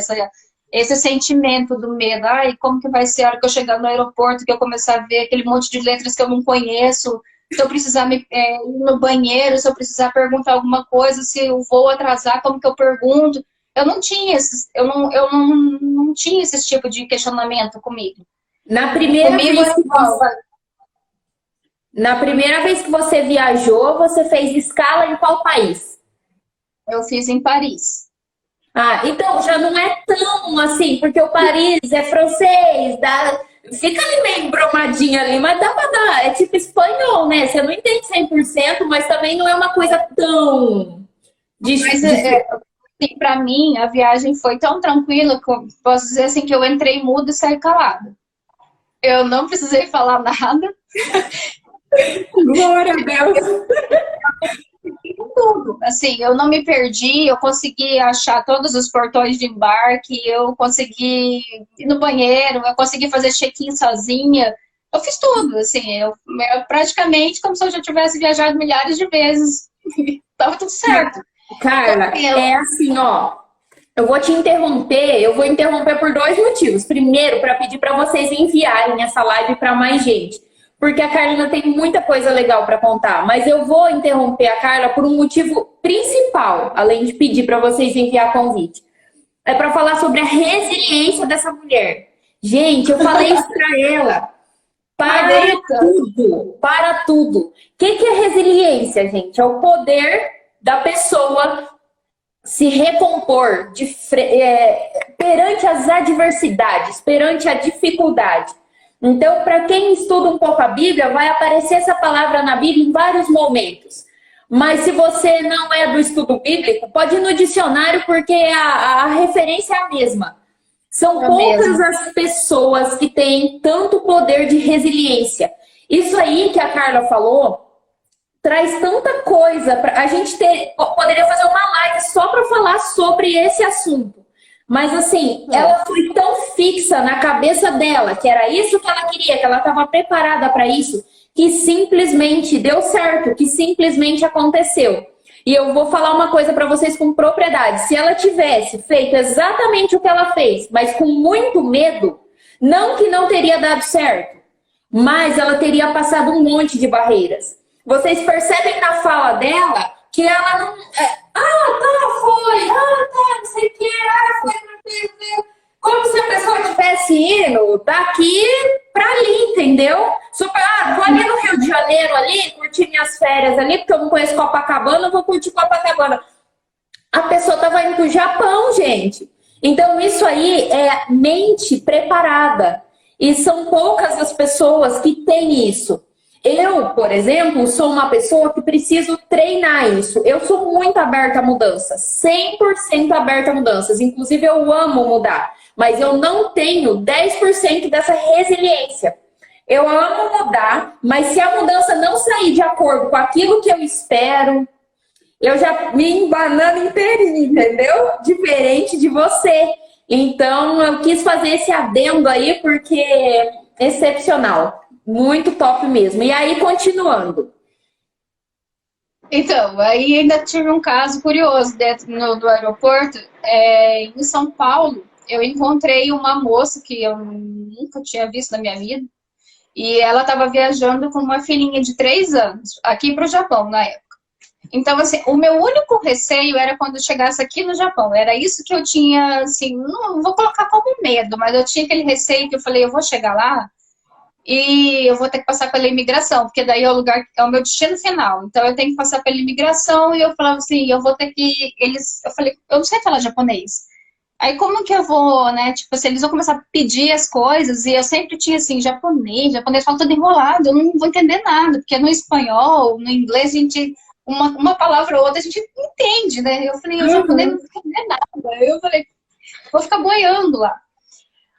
Speaker 2: esse sentimento do medo. Ai, como que vai ser a hora que eu chegar no aeroporto, que eu começar a ver aquele monte de letras que eu não conheço, se eu precisar ir no banheiro, se eu precisar perguntar alguma coisa, se o voo atrasar, como que eu pergunto? Eu não tinha não tinha esse tipo de questionamento comigo.
Speaker 1: Na primeira
Speaker 2: Comigo
Speaker 1: vez
Speaker 2: é
Speaker 1: que
Speaker 2: igual.
Speaker 1: você, na primeira vez que você viajou, você fez escala em qual país?
Speaker 2: Eu fiz em Paris.
Speaker 1: Ah, então já não é tão assim, porque o Paris é francês, fica ali meio embromadinho ali, mas dá pra dar. É tipo espanhol, né? Você não entende 100%, mas também não é uma coisa tão
Speaker 2: Mas
Speaker 1: diferente.
Speaker 2: assim, para mim, a viagem foi tão tranquila que eu posso dizer assim que eu entrei muda e saí calada. Eu não precisei falar nada.
Speaker 1: Glória a Deus.
Speaker 2: Tudo. Assim, eu não me perdi, eu consegui achar todos os portões de embarque, eu consegui ir no banheiro, eu consegui fazer check-in sozinha. Eu fiz tudo, assim, eu praticamente como se eu já tivesse viajado milhares de vezes. Tava tudo certo. Então,
Speaker 1: Carla,
Speaker 2: assim,
Speaker 1: é assim, ó. Eu vou te interromper, eu vou interromper por dois motivos. Primeiro, para pedir para vocês enviarem essa live para mais gente, porque a Carolina tem muita coisa legal para contar, mas eu vou interromper a Carla por um motivo principal, além de pedir para vocês enviar convite. É para falar sobre a resiliência dessa mulher. Gente, eu falei isso para ela. Para
Speaker 2: Margarita,
Speaker 1: tudo, para tudo. O que é resiliência, gente? É o poder da pessoa se recompor perante as adversidades, perante a dificuldade. Então, para quem estuda um pouco a Bíblia, vai aparecer essa palavra na Bíblia em vários momentos. Mas se você não é do estudo bíblico, pode ir no dicionário, porque a referência é a mesma. São
Speaker 2: é
Speaker 1: poucas
Speaker 2: mesmo.
Speaker 1: as pessoas que têm tanto poder de resiliência. Isso aí que a Carla falou traz tanta coisa para a gente poderia fazer uma live só para falar sobre esse assunto. Mas assim, ela foi tão fixa na cabeça dela que era isso que ela queria, que ela estava preparada para isso, que simplesmente deu certo, que simplesmente aconteceu. E eu vou falar uma coisa para vocês com propriedade. Se ela tivesse feito exatamente o que ela fez, mas com muito medo, não que não teria dado certo, mas ela teria passado um monte de barreiras. Vocês percebem na fala dela que ela não... foi, não sei o que, foi... Como se a pessoa estivesse indo daqui para ali, entendeu? Super, vou ali no Rio de Janeiro, ali, curtir minhas férias ali, porque eu não conheço Copacabana, eu vou curtir Copacabana. A pessoa estava indo para o Japão, gente. Então, isso aí é mente preparada. E são poucas as pessoas que têm isso. Eu, por exemplo, sou uma pessoa que preciso treinar isso. Eu sou muito aberta a mudanças, 100% aberta a mudanças. Inclusive, eu amo mudar, mas eu não tenho 10% dessa resiliência. Eu amo mudar, mas se a mudança não sair de acordo com aquilo que eu espero, eu já me embanando inteirinho, entendeu? Diferente de você. Então, eu quis fazer esse adendo aí, porque é excepcional. Muito top mesmo. E aí, continuando.
Speaker 2: Então, aí ainda tive um caso curioso dentro do aeroporto. Em São Paulo, eu encontrei uma moça que eu nunca tinha visto na minha vida. E ela estava viajando com uma filhinha de 3 anos, aqui para o Japão, na época. Então, assim, o meu único receio era quando eu chegasse aqui no Japão. Era isso que eu tinha, assim, não vou colocar como medo, mas eu tinha aquele receio que eu falei, eu vou chegar lá e eu vou ter que passar pela imigração, porque daí é o lugar, é o meu destino final. Então eu tenho que passar pela imigração e eu falava assim, eu vou ter que, eu falei, eu não sei falar japonês. Aí como que eu vou, né, tipo assim, eles vão começar a pedir as coisas e eu sempre tinha assim, japonês fala tudo enrolado, eu não vou entender nada, porque no espanhol, no inglês a gente, uma palavra ou outra a gente entende, né? Eu falei, o japonês não vou entender nada. Eu falei, vou ficar boiando lá.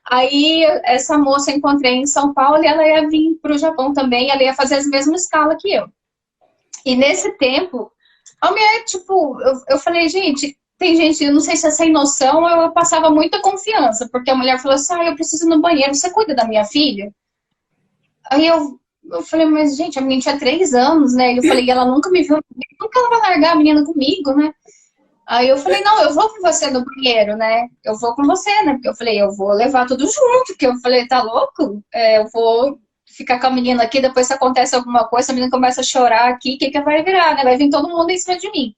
Speaker 2: Aí, essa moça eu encontrei em São Paulo e ela ia vir para o Japão também, ela ia fazer as mesmas escalas que eu. E nesse tempo, a mulher, tipo, eu falei, gente, tem gente, eu não sei se é sem noção, eu passava muita confiança, porque a mulher falou assim, eu preciso ir no banheiro, você cuida da minha filha? Aí eu falei, mas gente, a menina tinha 3 anos, né? Eu falei, ela nunca me viu, nunca ela vai largar a menina comigo, né? Aí eu falei, não, eu vou com você no banheiro, né? Eu vou com você, né? Porque eu falei, eu vou levar tudo junto. Porque eu falei, tá louco? Eu vou ficar com a menina aqui, depois se acontece alguma coisa, a menina começa a chorar aqui, o que vai virar, né? Vai vir todo mundo em cima de mim.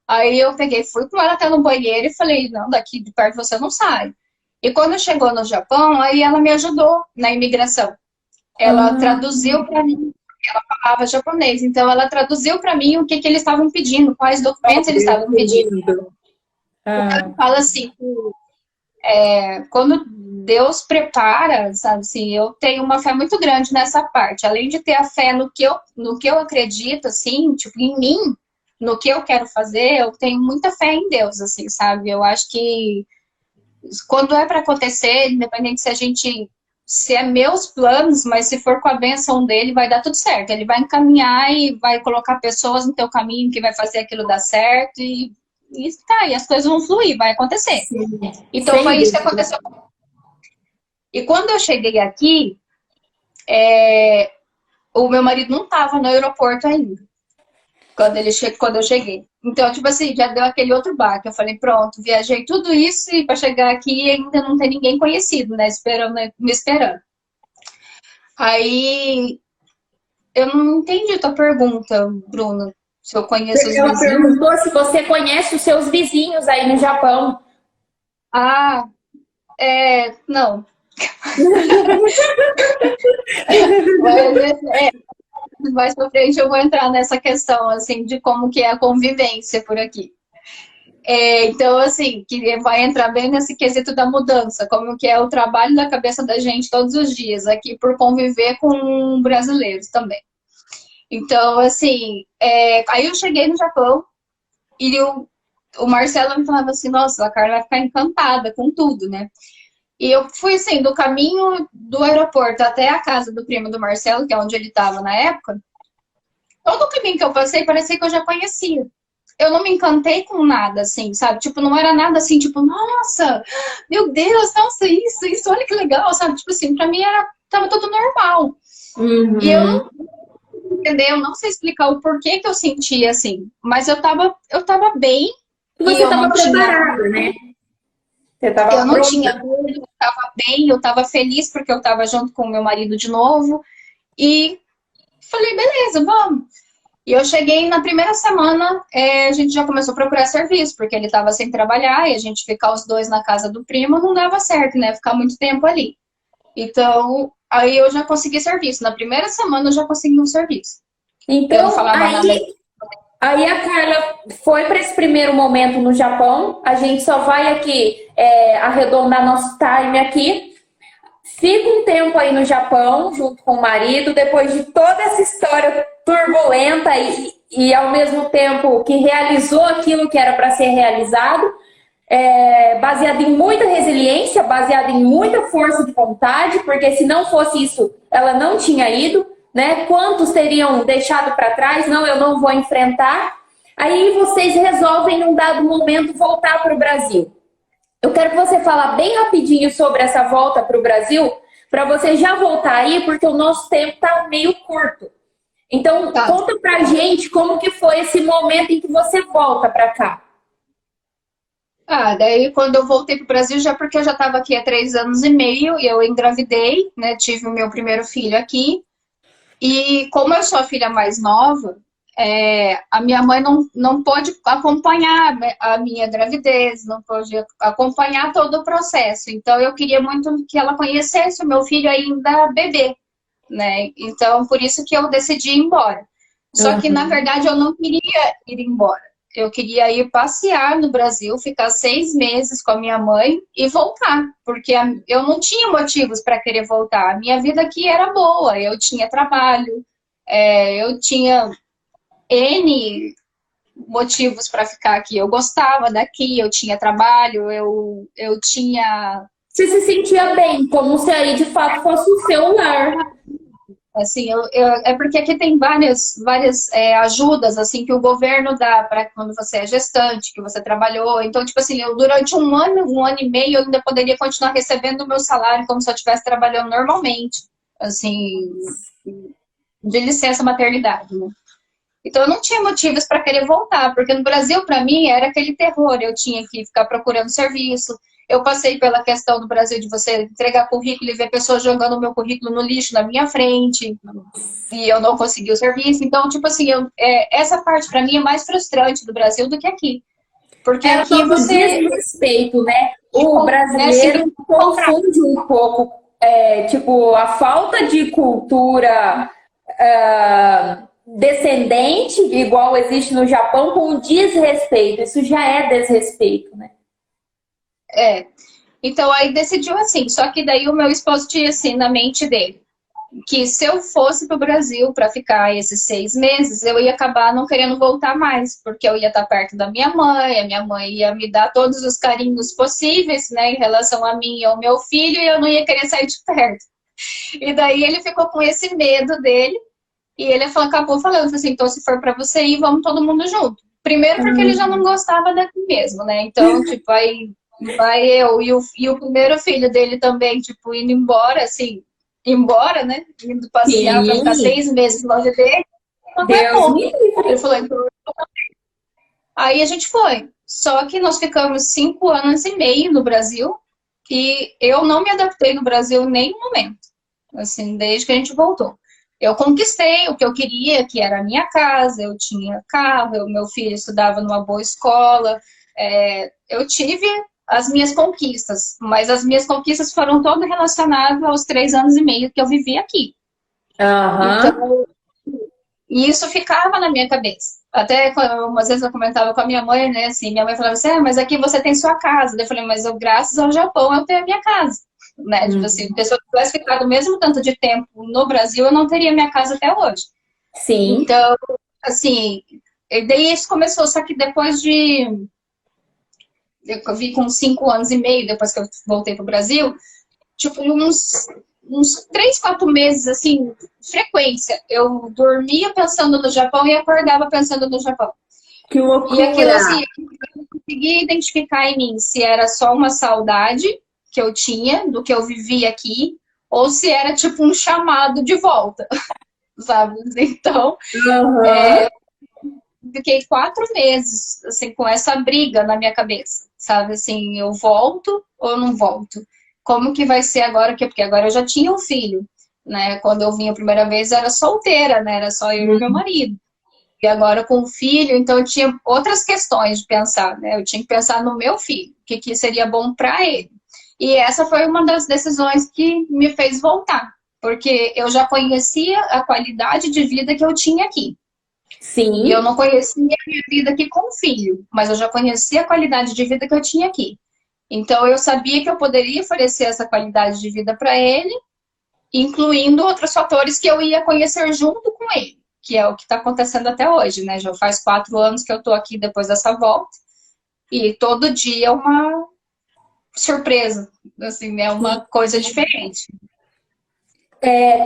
Speaker 2: Aí eu peguei, fui com ela até no banheiro e falei, não, daqui de perto você não sai. E quando chegou no Japão, aí ela me ajudou na imigração. Ela traduziu para mim, ela falava japonês, então ela traduziu para mim o que eles estavam pedindo, quais documentos eles estavam pedindo. Ela fala assim, quando Deus prepara, sabe assim, eu tenho uma fé muito grande nessa parte, além de ter a fé no que eu acredito, assim, tipo, em mim, no que eu quero fazer, eu tenho muita fé em Deus, assim, sabe? Eu acho que quando é para acontecer, independente se é meus planos, mas se for com a benção dele, vai dar tudo certo. Ele vai encaminhar e vai colocar pessoas no teu caminho que vai fazer aquilo dar certo e as coisas vão fluir, vai acontecer. Sim. Então foi isso que aconteceu. E quando eu cheguei aqui, o meu marido não estava no aeroporto ainda. Quando eu cheguei. Então, tipo assim, já deu aquele outro baque. Eu falei, pronto, viajei tudo isso e para chegar aqui ainda não tem ninguém conhecido, né? Me esperando. Aí, eu não entendi a tua pergunta, Bruno. Se eu conheço os vizinhos.
Speaker 1: Ela perguntou se você conhece os seus vizinhos aí no Japão.
Speaker 2: Não. Mais pra frente eu vou entrar nessa questão, assim, de como que é a convivência por aqui. Então, assim, que vai entrar bem nesse quesito da mudança, como que é o trabalho da cabeça da gente todos os dias aqui, por conviver com brasileiros também. Então, assim, aí eu cheguei no Japão e o Marcelo me falava assim, nossa, a Carla vai ficar encantada com tudo, né? E eu fui, assim, do caminho do aeroporto até a casa do primo do Marcelo, que é onde ele estava na época. Todo o caminho que eu passei, parecia que eu já conhecia. Eu não me encantei com nada, assim, sabe? Tipo, não era nada assim, tipo, nossa, meu Deus, nossa, isso, olha que legal, sabe? Tipo assim, pra mim tava tudo normal.
Speaker 1: Uhum.
Speaker 2: E eu entender, eu não sei explicar o porquê que eu sentia assim, mas eu tava bem e
Speaker 1: Você estava preparada, né? Você
Speaker 2: eu
Speaker 1: estava
Speaker 2: não tinha
Speaker 1: pronta.
Speaker 2: medo, eu tava bem, eu tava feliz porque eu tava junto com o meu marido de novo. E falei, beleza, vamos. E eu cheguei na primeira semana, a gente já começou a procurar serviço, porque ele estava sem trabalhar e a gente ficar os dois na casa do primo não dava certo, né? Ficar muito tempo ali. Então, aí eu já consegui serviço. Na primeira semana eu já consegui um serviço. Eu não
Speaker 1: Então,
Speaker 2: falava nada.
Speaker 1: aí a Carla foi para esse primeiro momento no Japão. A gente só vai aqui arredondar nosso time aqui. Fica um tempo aí no Japão, junto com o marido, depois de toda essa história turbulenta e ao mesmo tempo que realizou aquilo que era para ser realizado, baseado em muita resiliência, baseado em muita força de vontade, porque se não fosse isso, ela não tinha ido, né? Quantos teriam deixado para trás? Não, eu não vou enfrentar. Aí vocês resolvem, num dado momento, voltar para o Brasil. Eu quero que você fale bem rapidinho sobre essa volta para o Brasil, para você já voltar aí, porque o nosso tempo está meio curto. Então,
Speaker 2: Tá.
Speaker 1: conta pra gente como que foi esse momento em que você volta para cá.
Speaker 2: Daí quando eu voltei pro Brasil, já porque eu já estava aqui há 3 anos e meio, e eu engravidei, né? Tive o meu primeiro filho aqui. E como eu sou a filha mais nova, a minha mãe não pôde acompanhar a minha gravidez, não pôde acompanhar todo o processo. Então, eu queria muito que ela conhecesse o meu filho ainda bebê, né? Então, por isso que eu decidi ir embora. Só que, na verdade, eu não queria ir embora. Eu queria ir passear no Brasil, ficar 6 meses com a minha mãe e voltar, porque eu não tinha motivos para querer voltar. A minha vida aqui era boa, eu tinha trabalho, eu tinha N motivos para ficar aqui. Eu gostava daqui, eu tinha trabalho, eu tinha.
Speaker 1: Você se sentia bem, como se aí de fato fosse o seu lar.
Speaker 2: Assim, é porque aqui tem várias ajudas assim que o governo dá para quando você é gestante, que você trabalhou. Então, tipo assim, eu durante um ano e meio, eu ainda poderia continuar recebendo o meu salário como se eu estivesse trabalhando normalmente, assim, de licença maternidade, né? Então, eu não tinha motivos para querer voltar, porque no Brasil, para mim, era aquele terror. Eu tinha que ficar procurando serviço. Eu passei pela questão do Brasil de você entregar currículo e ver pessoas jogando o meu currículo no lixo na minha frente, e eu não consegui o serviço. Então, tipo assim, essa parte para mim é mais frustrante do Brasil do que aqui. Porque
Speaker 1: É o
Speaker 2: aqui
Speaker 1: tal do
Speaker 2: você.
Speaker 1: desrespeito, né? O
Speaker 2: Né, se
Speaker 1: brasileiro confunde um pouco, tipo, a falta de cultura descendente, igual existe no Japão, com o desrespeito. Isso já é desrespeito, né?
Speaker 2: Então aí decidiu assim, só que daí o meu esposo tinha assim na mente dele, que se eu fosse para o Brasil para ficar esses 6 meses, eu ia acabar não querendo voltar mais, porque eu ia estar perto da minha mãe, a minha mãe ia me dar todos os carinhos possíveis, né, em relação a mim e ao meu filho, e eu não ia querer sair de perto. E daí ele ficou com esse medo dele, e ele acabou falando assim, então se for para você ir, vamos todo mundo junto. Primeiro porque ele já não gostava daqui mesmo, né, então, tipo, aí vai eu e o primeiro filho dele também, tipo, indo embora, assim, embora, né? Indo passear para ficar
Speaker 1: Sim,
Speaker 2: 6 meses longe dele, não
Speaker 1: Deus
Speaker 2: aguentou.
Speaker 1: me livre.
Speaker 2: Ele falou, então... Aí a gente foi. Só que nós ficamos 5 anos e meio no Brasil e eu não me adaptei no Brasil em nenhum momento, assim, desde que a gente voltou. Eu conquistei o que eu queria, que era a minha casa, eu tinha carro, meu filho estudava numa boa escola, eu tive as minhas conquistas, mas as minhas conquistas foram todas relacionadas aos 3 anos e meio que eu vivi aqui.
Speaker 1: Aham.
Speaker 2: Então, e isso ficava na minha cabeça. Até umas vezes eu comentava com a minha mãe, né? Assim, minha mãe falava assim, mas aqui você tem sua casa. Eu falei, mas eu, graças ao Japão, eu tenho a minha casa. Né? Tipo assim, se eu tivesse ficado o mesmo tanto de tempo no Brasil, eu não teria minha casa até hoje.
Speaker 1: Sim.
Speaker 2: Então, assim, e daí isso começou, só que depois de... Eu vi com 5 anos e meio, depois que eu voltei pro Brasil, tipo, uns 3, 4 meses, assim, frequência. Eu dormia pensando no Japão e acordava pensando no Japão.
Speaker 1: Que
Speaker 2: E aquilo,
Speaker 1: loucura.
Speaker 2: assim, eu não conseguia identificar em mim se era só uma saudade que eu tinha do que eu vivia aqui, ou se era, tipo, um chamado de volta. sabe? Então,
Speaker 1: Aham.
Speaker 2: fiquei 4 meses, assim, com essa briga na minha cabeça, sabe? Assim, eu volto ou não volto? Como que vai ser agora? Porque agora eu já tinha um filho, né? Quando eu vim a primeira vez, eu era solteira, né? Era só eu e meu marido. E agora com o filho, então eu tinha outras questões de pensar, né? Eu tinha que pensar no meu filho, o que seria bom para ele. E essa foi uma das decisões que me fez voltar, porque eu já conhecia a qualidade de vida que eu tinha aqui. E eu
Speaker 1: Sim.
Speaker 2: não conhecia a minha vida aqui com o filho, mas eu já conhecia a qualidade de vida que eu tinha aqui. Então eu sabia que eu poderia oferecer essa qualidade de vida para ele, incluindo outros fatores que eu ia conhecer junto com ele, que é o que está acontecendo até hoje, né? Já faz 4 anos que eu estou aqui depois dessa volta, e todo dia é uma surpresa, assim, é uma coisa diferente.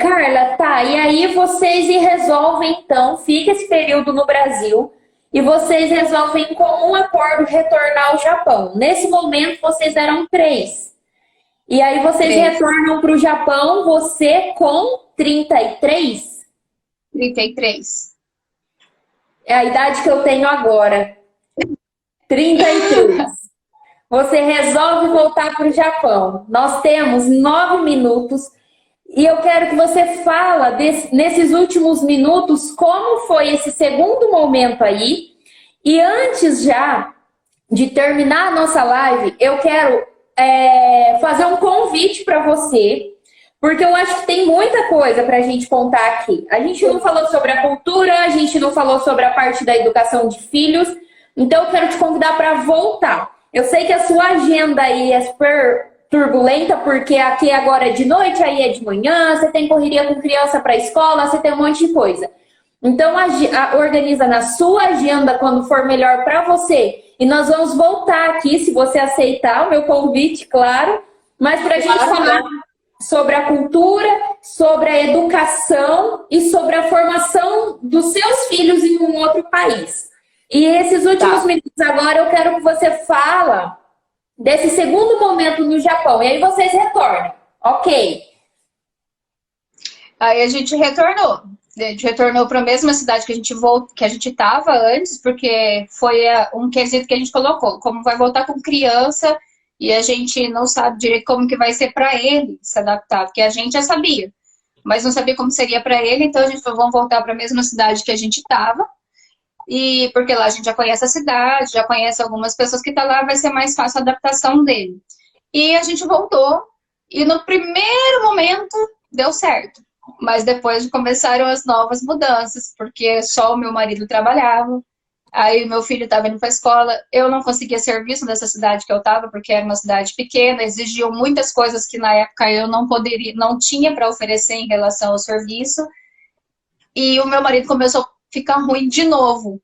Speaker 1: Carla, tá. E aí vocês resolvem, então, fica esse período no Brasil e vocês resolvem, com um acordo, retornar ao Japão. Nesse momento, vocês eram três. E aí vocês
Speaker 2: 3,
Speaker 1: retornam para o Japão, você com 33.
Speaker 2: 33.
Speaker 1: É a idade que eu tenho agora. 33. Você resolve voltar para o Japão. Nós temos 9 minutos. E eu quero que você fala nesses últimos minutos como foi esse segundo momento aí. E antes já de terminar a nossa live, eu quero fazer um convite para você, porque eu acho que tem muita coisa para a gente contar aqui. A gente não falou sobre a cultura, a gente não falou sobre a parte da educação de filhos, então eu quero te convidar para voltar. Eu sei que a sua agenda aí é super turbulenta, porque aqui agora é de noite, aí é de manhã, você tem correria com criança para a escola, você tem um monte de coisa. Então, organiza na sua agenda quando for melhor para você. E nós vamos voltar aqui, se você aceitar o meu convite, claro. Mas para a gente falar sobre a cultura, sobre a educação e sobre a formação dos seus filhos em um outro país. E esses últimos minutos agora eu quero que você fala desse segundo momento no Japão. E aí vocês retornam. Ok.
Speaker 2: Aí a gente retornou. A gente retornou para a mesma cidade que a gente que a gente estava antes, porque foi um quesito que a gente colocou. Como vai voltar com criança e a gente não sabe direito como que vai ser para ele se adaptar, porque a gente já sabia, mas não sabia como seria para ele, então a gente falou, vamos voltar para a mesma cidade que a gente estava, e porque lá a gente já conhece a cidade, já conhece algumas pessoas que estão lá, vai ser mais fácil a adaptação dele. E a gente voltou, e no primeiro momento deu certo. Mas depois começaram as novas mudanças, porque só o meu marido trabalhava, aí meu filho estava indo para a escola, eu não conseguia serviço nessa cidade que eu estava, porque era uma cidade pequena, exigiam muitas coisas que na época eu não poderia, não tinha para oferecer em relação ao serviço, e o meu marido começou a ficar ruim de novo,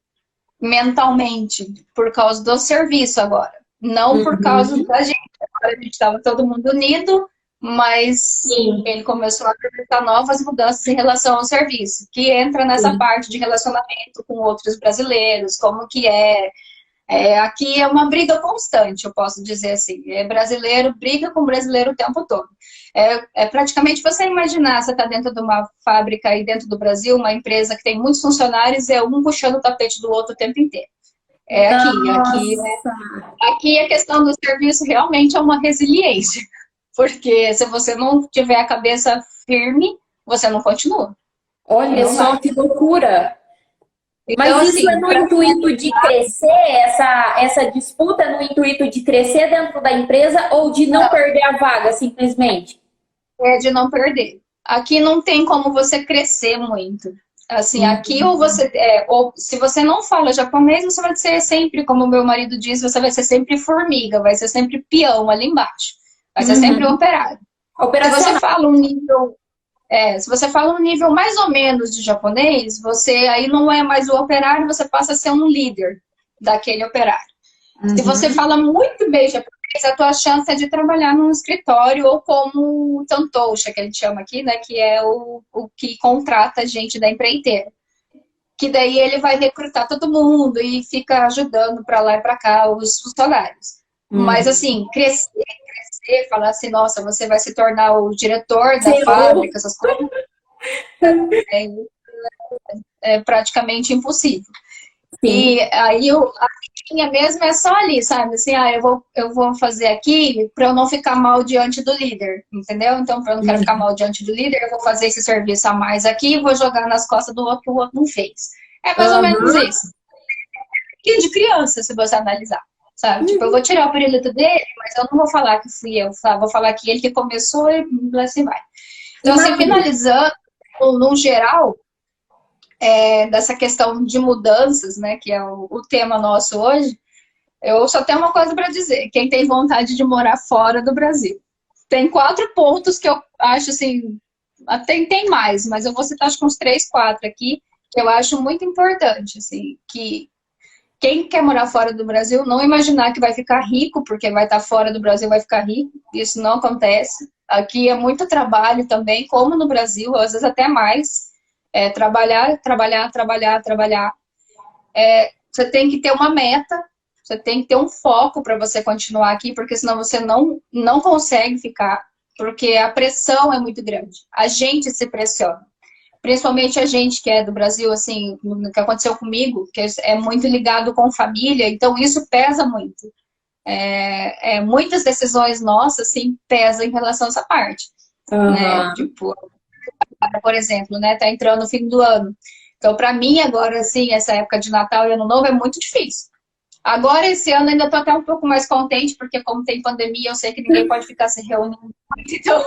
Speaker 2: mentalmente, por causa do serviço agora, não por causa da gente. Agora a gente estava todo mundo unido, mas
Speaker 1: Sim.
Speaker 2: ele começou a apresentar novas mudanças em relação ao serviço, que entra nessa
Speaker 1: Sim.
Speaker 2: parte de relacionamento com outros brasileiros, como que aqui é uma briga constante, eu posso dizer assim. Brasileiro briga com brasileiro o tempo todo. É praticamente você imaginar, você está dentro de uma fábrica aí dentro do Brasil, uma empresa que tem muitos funcionários, é um puxando o tapete do outro o tempo inteiro.
Speaker 1: Nossa.
Speaker 2: Aqui a questão do serviço realmente é uma resiliência, porque se você não tiver a cabeça firme, você não continua.
Speaker 1: Olha
Speaker 2: Não
Speaker 1: só
Speaker 2: vai.
Speaker 1: que loucura.
Speaker 2: Então,
Speaker 1: Mas isso é
Speaker 2: assim,
Speaker 1: no intuito de crescer, essa disputa é no intuito de crescer dentro da empresa ou de não perder a vaga, simplesmente?
Speaker 2: é de não perder. Aqui não tem como você crescer muito. Assim, aqui
Speaker 1: Uhum.
Speaker 2: ou se você não fala japonês, você vai ser sempre, como meu marido diz, você vai ser sempre formiga, vai ser sempre peão ali embaixo, vai ser sempre
Speaker 1: Uhum.
Speaker 2: operário. Se você
Speaker 1: Operacional.
Speaker 2: fala se você fala um nível mais ou menos de japonês, você aí não é mais o operário, você passa a ser um líder daquele operário. Se você
Speaker 1: Uhum.
Speaker 2: fala muito bem japonês, a tua chance é de trabalhar num escritório ou como tantouxa, que a gente chama aqui, né? Que é o que contrata gente da empreiteira. Que daí ele vai recrutar todo mundo e fica ajudando para lá e para cá os funcionários. Mas
Speaker 1: Uhum.
Speaker 2: assim, crescer, falar assim, nossa, você vai se tornar o diretor da
Speaker 1: CEO.
Speaker 2: fábrica, essas coisas, praticamente impossível.
Speaker 1: Sim.
Speaker 2: E aí a fitinha mesmo é só ali, sabe? Assim, eu vou fazer aqui para eu não ficar mal diante do líder, entendeu? Então, para eu não quero ficar mal diante do líder, eu vou fazer esse serviço a mais aqui e vou jogar nas costas do outro que o outro não fez. É mais ou menos
Speaker 1: Aham.
Speaker 2: isso. E de criança, se você analisar, sabe? Tipo, eu vou tirar o pirulito dele, mas eu não vou falar que fui eu, sabe? Vou falar que ele que começou e assim vai. Então, assim,
Speaker 1: Imagina.
Speaker 2: finalizando, no geral, dessa questão de mudanças, né, que é o tema nosso hoje, eu só tenho uma coisa para dizer. Quem tem vontade de morar fora do Brasil. Tem 4 pontos que eu acho, assim, até tem mais, mas eu vou citar acho que uns 3, 4 aqui, que eu acho muito importante, assim, que quem quer morar fora do Brasil, não imaginar que vai ficar rico, porque vai estar fora do Brasil, vai ficar rico. Isso não acontece. Aqui é muito trabalho também, como no Brasil, às vezes até mais. Trabalhar, trabalhar, trabalhar, trabalhar. Você tem que ter uma meta, você tem que ter um foco para você continuar aqui, porque senão você não consegue ficar, porque a pressão é muito grande. A gente se pressiona. Principalmente a gente que é do Brasil, assim, o que aconteceu comigo, que é muito ligado com família, então isso pesa muito. Muitas decisões nossas, assim, pesam em relação a essa parte, né?
Speaker 1: Aham.
Speaker 2: Tipo, por exemplo, né? Tá entrando no fim do ano. Então, para mim, agora, assim, essa época de Natal e Ano Novo é muito difícil. Agora, esse ano, ainda tô até um pouco mais contente, porque como tem pandemia, eu sei que ninguém pode ficar se reunindo muito, então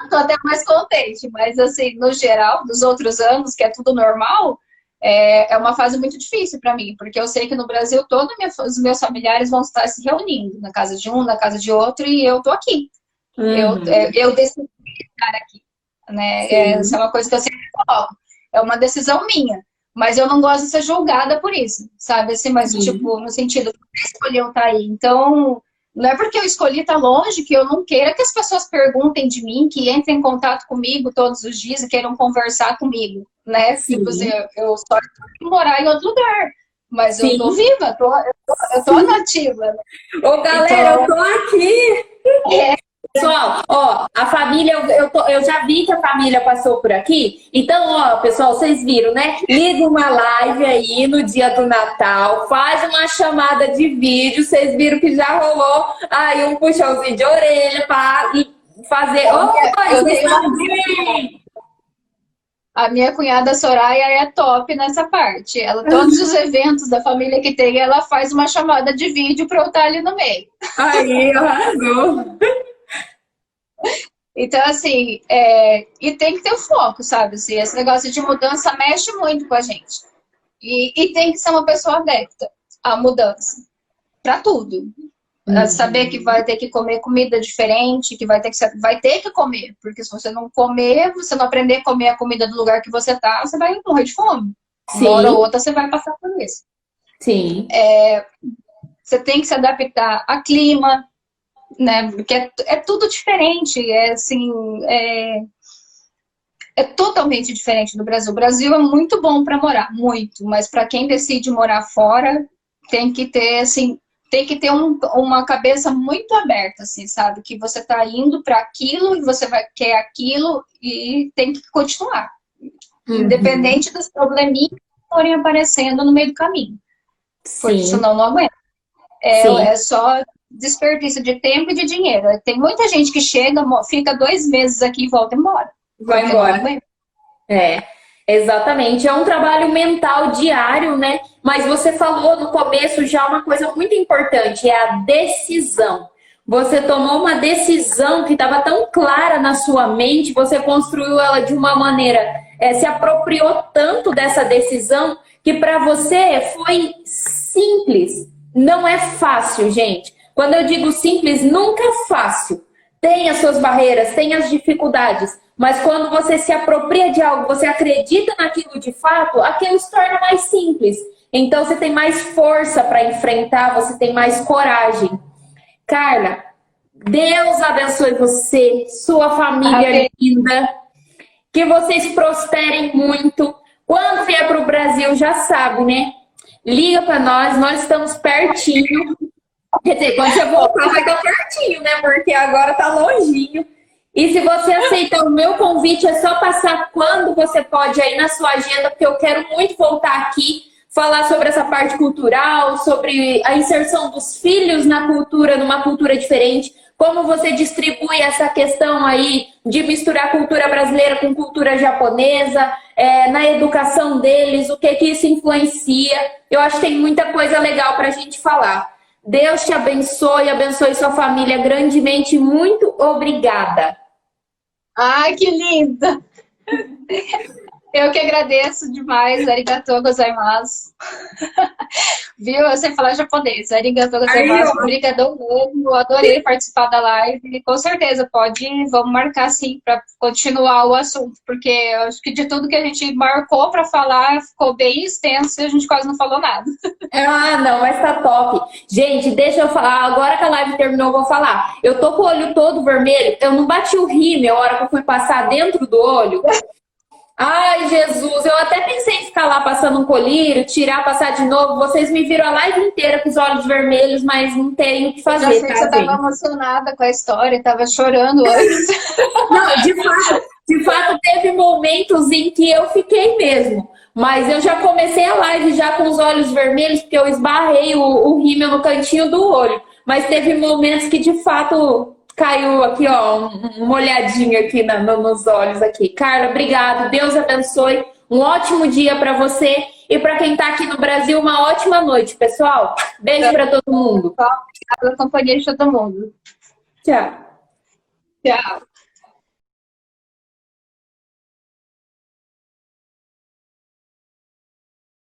Speaker 2: eu tô até mais contente. Mas, assim, no geral, dos outros anos, que é tudo normal, é uma fase muito difícil para mim, porque eu sei que no Brasil todos os meus familiares vão estar se reunindo, na casa de um, na casa de outro, e eu tô aqui.
Speaker 1: Uhum.
Speaker 2: Eu decidi estar aqui, né? Essa é
Speaker 1: Sim.
Speaker 2: uma coisa que eu sempre falo. É uma decisão minha. Mas eu não gosto de ser julgada por isso, sabe? Assim, mas,
Speaker 1: Sim.
Speaker 2: tipo, no sentido, você escolheu estar aí. Então, não é porque eu escolhi estar longe que eu não queira que as pessoas perguntem de mim, que entrem em contato comigo todos os dias e queiram conversar comigo, né? Tipo assim,
Speaker 1: Sim.
Speaker 2: eu só escolhi morar em outro lugar. Mas eu tô
Speaker 1: Sim.
Speaker 2: viva, eu tô
Speaker 1: Sim.
Speaker 2: nativa, né?
Speaker 1: Ô, galera, eu
Speaker 2: Então,
Speaker 1: tô aqui. Pessoal, ó, a família, eu já vi que a família passou por aqui. Então, ó, pessoal, vocês viram, né? Liga uma live aí no dia do Natal, faz uma chamada de vídeo. Vocês viram que já rolou aí um puxãozinho de orelha para fazer. Oi,
Speaker 2: eu
Speaker 1: vocês
Speaker 2: tenho uma
Speaker 1: estão bem?
Speaker 2: A minha cunhada Soraya é top nessa parte. Todos os eventos da família que tem, ela faz uma chamada de vídeo para eu estar ali no meio.
Speaker 1: Aí, arrasou.
Speaker 2: Então, assim, e tem que ter o foco, sabe? Assim, esse negócio de mudança mexe muito com a gente. E tem que ser uma pessoa adepta à mudança, para tudo. Saber que
Speaker 1: Uhum.
Speaker 2: vai ter que comer comida diferente, que vai ter que comer, porque se você não comer, você não aprender a comer a comida do lugar que você tá, você vai morrer de fome. Uma hora ou
Speaker 1: Sim,
Speaker 2: outra você vai passar por isso.
Speaker 1: sim.
Speaker 2: Você tem que se adaptar a clima, né? Porque é tudo diferente, assim, é totalmente diferente do Brasil. O Brasil é muito bom para morar, muito, mas para quem decide morar fora, tem que ter, assim, tem que ter uma cabeça muito aberta, assim, sabe? Que você tá indo para aquilo e você quer aquilo e tem que continuar,
Speaker 1: Uhum.
Speaker 2: independente dos probleminhas que forem aparecendo no meio do caminho, porque
Speaker 1: Sim,
Speaker 2: senão não aguenta.
Speaker 1: sim.
Speaker 2: É só desperdício de tempo e de dinheiro. Tem muita gente que chega, fica 2 meses aqui e volta embora,
Speaker 1: Vai
Speaker 2: porque não
Speaker 1: embora.
Speaker 2: aguenta.
Speaker 1: É, exatamente. É um trabalho mental diário, né? Mas você falou no começo já uma coisa muito importante, é a decisão. Você tomou uma decisão que estava tão clara na sua mente, você construiu ela de uma maneira, se apropriou tanto dessa decisão que para você foi simples. Não é fácil, gente. Quando eu digo simples, nunca é fácil. Tem as suas barreiras, tem as dificuldades, mas quando você se apropria de algo, você acredita naquilo de fato, aquilo se torna mais simples. Então você tem mais força para enfrentar, você tem mais coragem. Carla, Deus abençoe você, sua família
Speaker 2: Amém.
Speaker 1: linda, que vocês prosperem muito. Quando vier para o Brasil, já sabe, né? Liga para nós estamos pertinho. Quer dizer, quando você voltar, vai estar pertinho, né? Porque agora tá longinho. E se você aceitar o meu convite, é só passar quando você pode aí na sua agenda, porque eu quero muito voltar aqui, falar sobre essa parte cultural, sobre a inserção dos filhos na cultura, numa cultura diferente, como você distribui essa questão aí de misturar cultura brasileira com cultura japonesa, na educação deles, o que que isso influencia. Eu acho que tem muita coisa legal para a gente falar. Deus te abençoe, abençoe sua família grandemente. Muito obrigada.
Speaker 2: Ai, que linda! Eu que agradeço demais. Arigatou gozaimasu. Viu? Eu sei falar japonês. Arigatou gozaimasu. Obrigadão mesmo. Eu adorei participar da live. E com certeza, vamos marcar sim para continuar o assunto. Porque eu acho que de tudo que a gente marcou para falar, ficou bem extenso e a gente quase não falou nada.
Speaker 1: Ah, não, mas tá top. Gente, deixa eu falar. Agora que a live terminou, eu vou falar. Eu tô com o olho todo vermelho. Eu não bati o rímel a hora que eu fui passar dentro do olho. Ai, Jesus, eu até pensei em ficar lá passando um colírio, tirar, passar de novo. Vocês me viram a live inteira com os olhos vermelhos, mas não tem o que fazer,
Speaker 2: Eu já sei que
Speaker 1: tá,
Speaker 2: você
Speaker 1: gente?
Speaker 2: estava emocionada com a história, estava chorando antes.
Speaker 1: Não, de fato, teve momentos em que eu fiquei mesmo. Mas eu já comecei a live já com os olhos vermelhos, porque eu esbarrei o rímel no cantinho do olho. Mas teve momentos que, de fato, caiu aqui, ó, uma olhadinha aqui nos olhos aqui. Carla, obrigado. Deus abençoe. Um ótimo dia para você. E para quem está aqui no Brasil, uma ótima noite, pessoal. Beijo para todo mundo.
Speaker 2: Obrigada pela companhia de todo mundo.
Speaker 1: Tchau.
Speaker 2: Tchau.